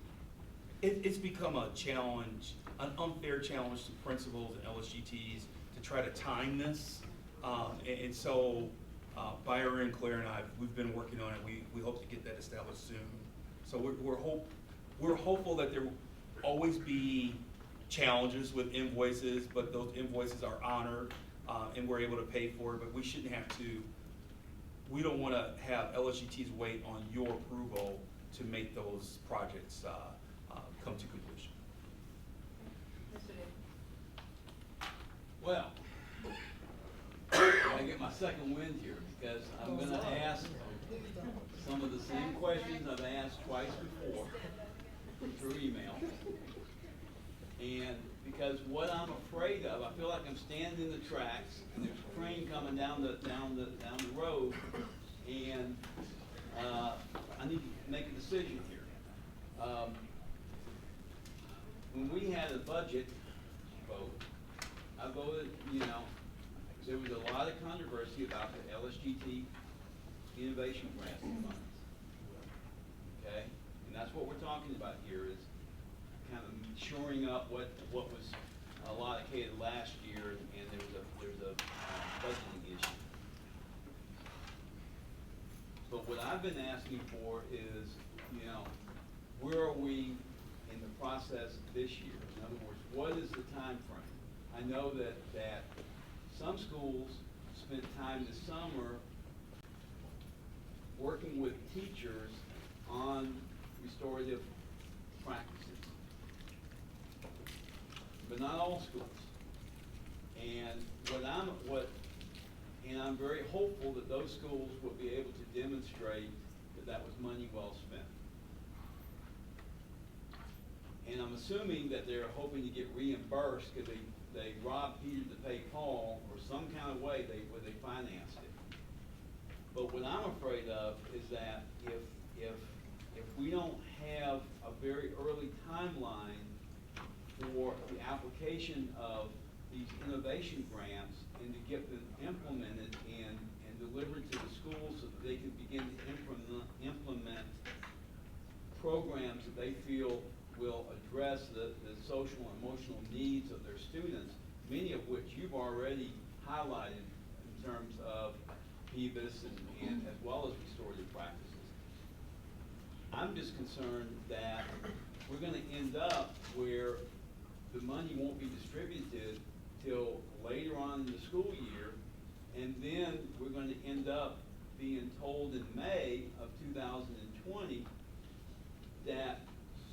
that's it's become a challenge, an unfair challenge to principals and LSGTs to try to time this. And so Byron, Claire, and I, we've been working on it. We hope to get that established soon. So we're hopeful that there will always be challenges with invoices, but those invoices are honored and we're able to pay for it. But we shouldn't have to. We don't want to have LSGTs wait on your approval to make those projects come to completion. Mr. Davis. Well, I get my second wind here because I'm gonna ask some of the same questions I've asked twice before through email. And because what I'm afraid of, I feel like I'm standing in the tracks and there's a train coming down the road, and I need to make a decision here. When we had a budget vote, I voted, there was a lot of controversy about the LSGT innovation grant funds. Okay? And that's what we're talking about here, is kind of shoring up what was allocated last year, and there's a budgeting issue. But what I've been asking for is, where are we in the process this year? In other words, what is the time frame? I know that some schools spent time this summer working with teachers on restorative practices, but not all schools. And and I'm very hopeful that those schools will be able to demonstrate that that was money well spent. And I'm assuming that they're hoping to get reimbursed because they robbed Peter to pay Paul, or some kind of way where they financed it. But what I'm afraid of is that if we don't have a very early timeline for the application of these innovation grants and to get them implemented and delivered to the schools so that they can begin to implement programs that they feel will address the social and emotional needs of their students, many of which you've already highlighted in terms of PBIS and as well as restorative practices. I'm just concerned that we're going to end up where the money won't be distributed till later on in the school year, and then we're going to end up being told in May of 2020 that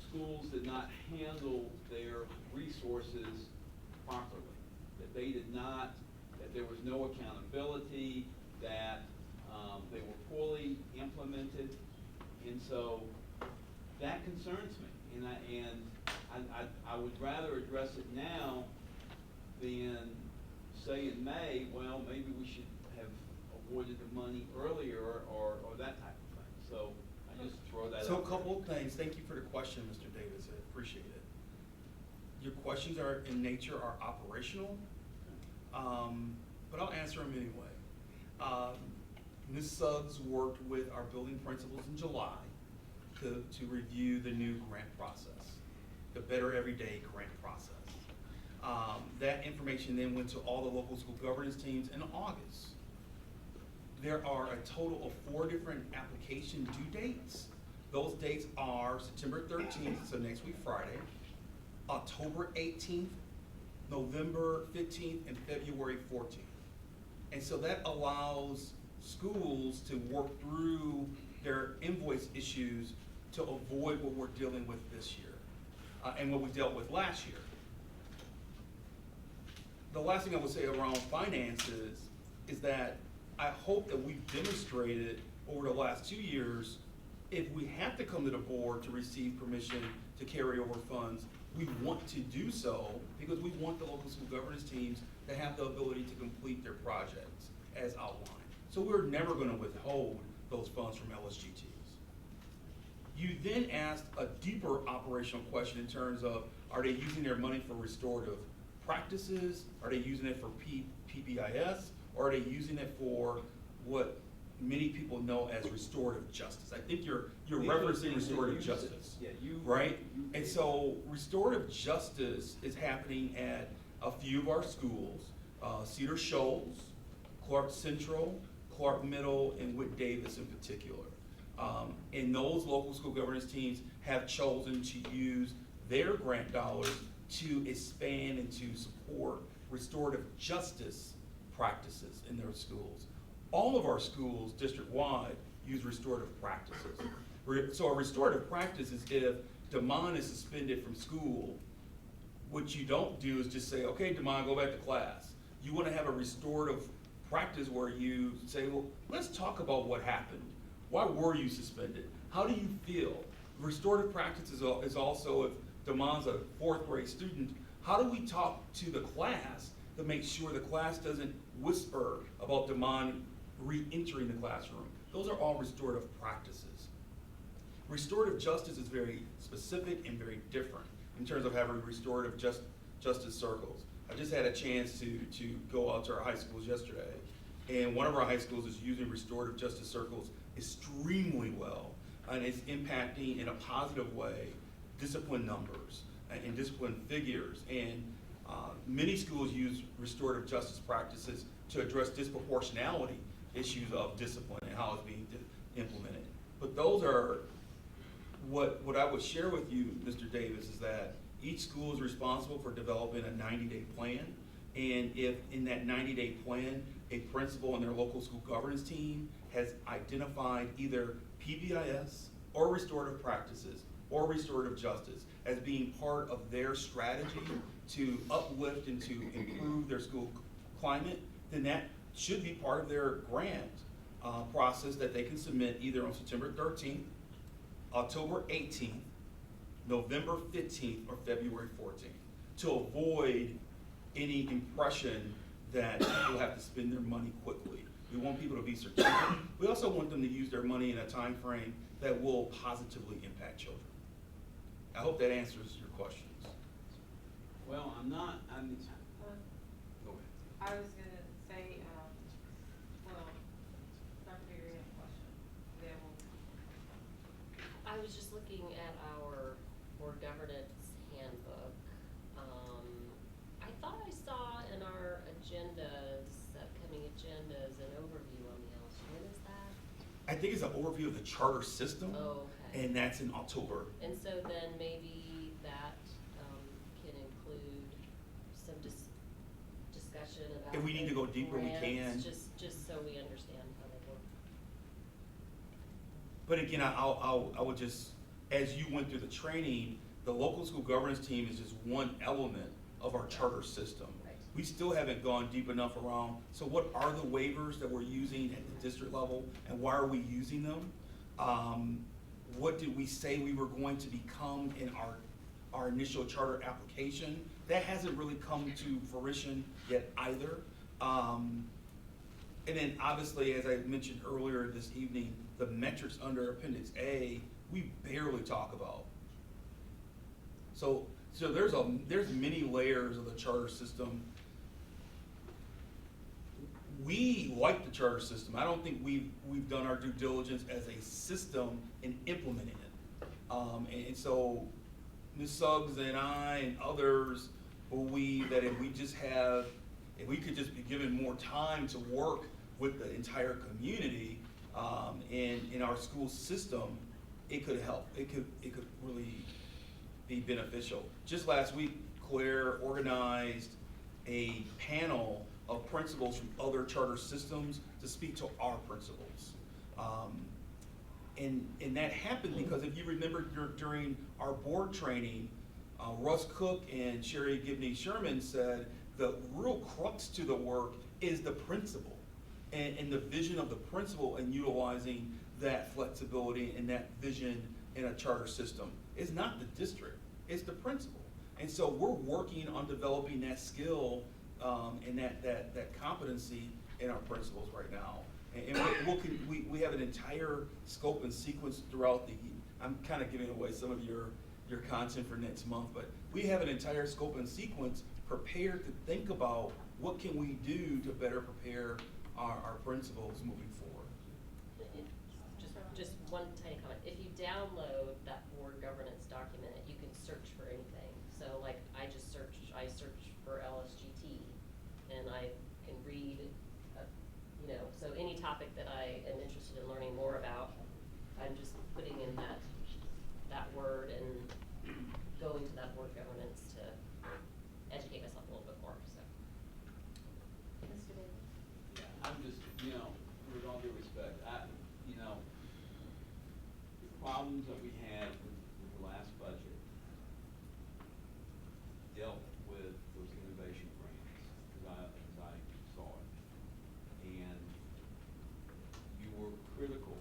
schools did not handle their resources properly, that they did not, that there was no accountability, that they were poorly implemented, and so that concerns me. And I would rather address it now than say in May, well, maybe we should have awarded the money earlier or that type of thing. So I just throw that out. So a couple of things. Thank you for the question, Mr. Davis. I appreciate it. Your questions are in nature are operational, but I'll answer them anyway. Ms. Suggs worked with our building principals in July to review the new grant process, the Better Everyday grant process. That information then went to all the local school governance teams in August. There are a total of 4 different application due dates. Those dates are September 13th, so next week Friday, October 18th, November 15th, and February 14th. And so that allows schools to work through their invoice issues to avoid what we're dealing with this year and what we dealt with last year. The last thing I would say around finances is that I hope that we've demonstrated over the last 2 years, if we have to come to the board to receive permission to carry over funds, we want to do so because we want the local school governance teams to have the ability to complete their projects as outlined. So we're never going to withhold those funds from LSGTs. You then asked a deeper operational question in terms of, are they using their money for restorative practices? Are they using it for PBIS? Or are they using it for what many people know as restorative justice? I think you're referencing restorative justice, right? And so restorative justice is happening at a few of our schools, Cedar Shoals, Clark Central, Clark Middle, and Whit Davis in particular. And those local school governance teams have chosen to use their grant dollars to expand and to support restorative justice practices in their schools. All of our schools district-wide use restorative practices. So a restorative practice is if Damon is suspended from school, what you don't do is just say, okay, Damon, go back to class. You want to have a restorative practice where you say, well, let's talk about what happened. Why were you suspended? How do you feel? Restorative practice is also if Damon's a 4th grade student, how do we talk to the class to make sure the class doesn't whisper about Damon re-entering the classroom? Those are all restorative practices. Restorative justice is very specific and very different in terms of having restorative justice circles. I just had a chance to go out to our high schools yesterday, and one of our high schools is using restorative justice circles extremely well, and it's impacting in a positive way discipline numbers and discipline figures. And many schools use restorative justice practices to address disproportionality issues of discipline and how it's being implemented. But those are what I would share with you, Mr. Davis, is that each school is responsible for developing a 90-day plan. And if in that 90-day plan, a principal and their local school governance team has identified either PBIS or restorative practices or restorative justice as being part of their strategy to uplift and to improve their school climate, then that should be part of their grant process that they can submit either on September 13th, October 18th, November 15th, or February 14th, to avoid any impression that people have to spend their money quickly. We want people to be certificate. We also want them to use their money in a time frame that will positively impact children. I hope that answers your questions. Well, I'm, go ahead. I was gonna say, well, Dr. Berry had a question. Then we'll. I was just looking at our board governance handbook. I thought I saw in our agendas, upcoming agendas, an overview on the LSU. When is that? I think it's an overview of the charter system. Oh, okay. And that's in October. And so then maybe that can include some discussion about. If we need to go deeper, we grants, can. Just so we understand how they work. But again, I would just, as you went through the training, the local school governance team is just one element of our charter system. Right. We still haven't gone deep enough around, so what are the waivers that we're using at the district level, and why are we using them? What did we say we were going to become in our initial charter application? That hasn't really come to fruition yet either. And then obviously, as I mentioned earlier this evening, the metrics under Appendix A, we barely talk about. So there's many layers of the charter system. We like the charter system. I don't think we've done our due diligence as a system in implementing it. And so Ms. Suggs and I and others believe that if we could just be given more time to work with the entire community in our school system, it could help. It could really be beneficial. Just last week, Claire organized a panel of principals from other charter systems to speak to our principals. And that happened because if you remember during our board training, Russ Cook and Sherry Gibney Sherman said the real crux to the work is the principal and the vision of the principal and utilizing that flexibility and that vision in a charter system. It's not the district, it's the principal. And so we're working on developing that skill and that competency in our principals right now. And we have an entire scope and sequence throughout the, I'm kind of giving away some of your content for next month, but we have an entire scope and sequence prepared to think about what can we do to better prepare our principals moving forward. Just one tiny comment. If you download that board governance document, you can search for anything. So like I search for LSGT and I can read, so any topic that I am interested in learning more about, I'm just putting in that word and going to that board governance to educate myself a little bit more, so. Mr. Davis? Yeah, I'm just, with all due respect, the problems that we had with the last budget dealt with those innovation grants, as I saw it. And you were critical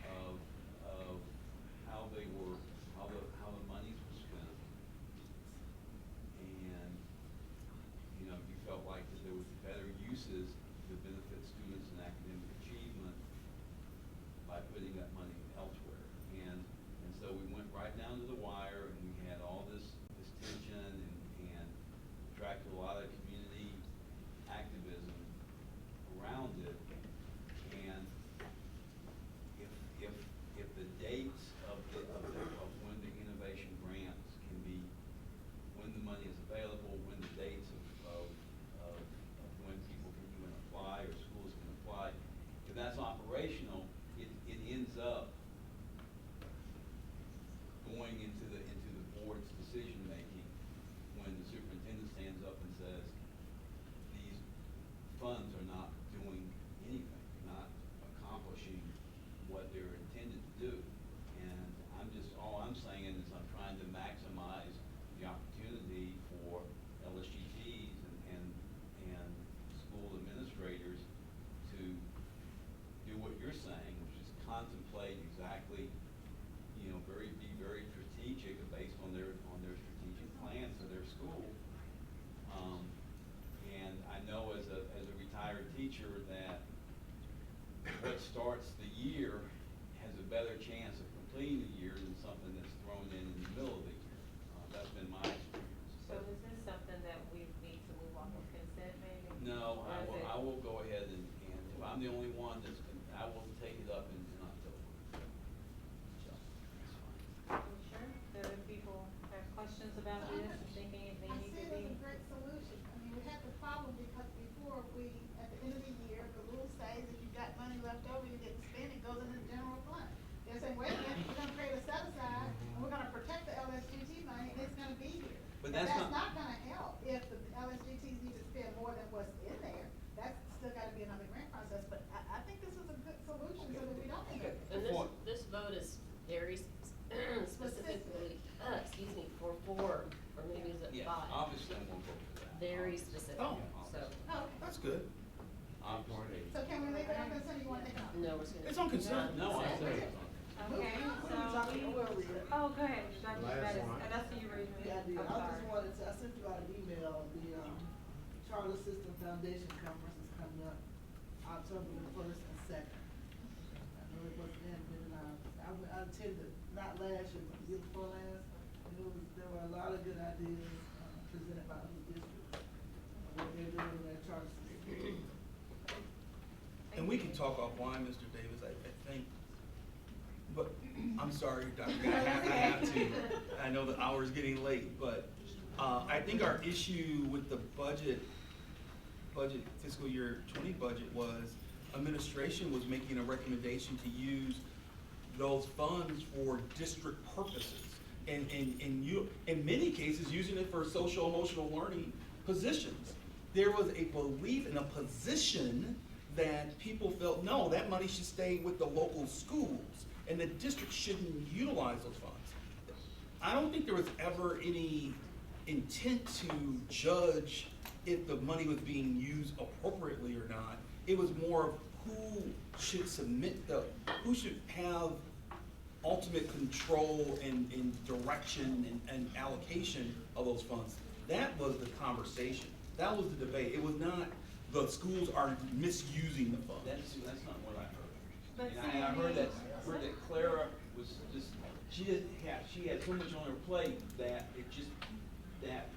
of how they were, how the monies were spent. And, you felt like that there was better uses to benefit students and academic achievement by putting that money elsewhere. And so we went right down to the wire and we had all this tension and attracted a lot of community activism around it. And if the dates of when the innovation grants can be, when the money is available, when the dates of when people can even apply or schools can apply, if that's operational, it ends up going into the board's decision making when the superintendent stands up and says these funds are not doing anything, not accomplishing what they're intended to do. teacher that what starts the year has a better chance of completing the year than something that's thrown in the middle of the year. That's been my experience. So is this something that we need to move off of consent maybe? No, Or is it- I will go ahead and if I'm the only one that's, I will take it up in October. So, that's fine. You sure? Do other people have questions about this and thinking they I need see to it as be? a great solution. I mean, we had the problem because before at the end of the year, the rule says if you've got money left over, you didn't spend, it goes into the general fund. They're saying, wait a minute, we're gonna create a set aside, and we're gonna protect the LSGT money, and it's gonna be here. But And that's that's not- not gonna help if the LSGTs need to spend more than what's in there. That's still gotta be another grant process, but I think this is a good solution so that we don't end up. And Before- this vote is very specifically, for 4, or maybe is it 5? Yeah, obviously I'm gonna vote for that. Very specific, Oh. so, Oh, That's good. Obviously. so can we leave it on consent, or you want to take it off? no, it's gonna. It's on consent. No, I Consent. say it's on. Okay, What are you talking, so where are we we, at? oh, go ahead, Dr. Last Bettis, one. that's who you were even, Yeah, I did. I'm I sorry. just wanted to, I sent you out an email, the, Charter System Foundation Conference is coming up October the 1st and 2nd. I know it wasn't in, I attended, not last year, but the year before last, and there were a lot of good ideas, presented by other districts, what they're doing in their charter system. And we can talk offline, Mr. Davis, I think, but, I'm sorry, Dr. I have to, I know the hour's getting late, but, I think our issue with the budget fiscal year 20 budget was administration was making a recommendation to use those funds for district purposes. And you, in many cases, using it for social emotional learning positions. There was a belief in a position that people felt, no, that money should stay with the local schools and the district shouldn't utilize those funds. I don't think there was ever any intent to judge if the money was being used appropriately or not. It was more of who should who should have ultimate control and direction and allocation of those funds. That was the conversation. That was the debate. It was not the schools are misusing the funds. That's not what I heard. But And I heard that Clara was just, she had so much on her plate that it just,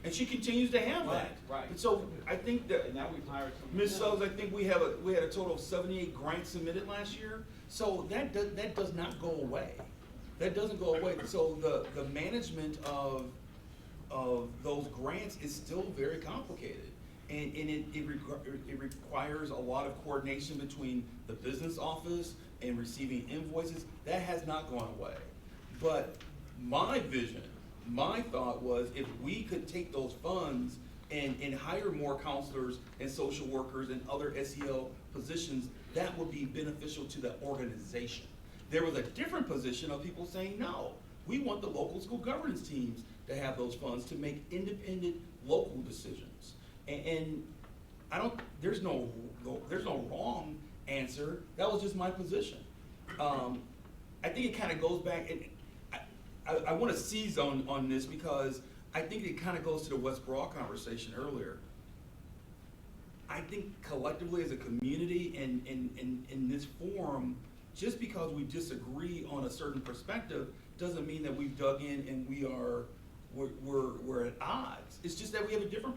And she continues to have that. Right. And so I think that, and now we've hired someone. Ms. else. Suggs, I think we had a total of 78 grants submitted last year. So that does not go away. That doesn't go away. So the management of those grants is still very complicated. And it requires a lot of coordination between the business office and receiving invoices. That has not gone away. But my vision, my thought was if we could take those funds and hire more counselors and social workers and other SEL positions, that would be beneficial to the organization. There was a different position of people saying, no, we want the local school governance teams to have those funds to make independent local decisions. And there's no wrong answer. That was just my position. I think it kind of goes back, and I want to seize on this because I think it kind of goes to the West Broad conversation earlier. I think collectively as a community and in this forum, just because we disagree on a certain perspective doesn't mean that we've dug in and we're at odds. It's just that we have a different perspective.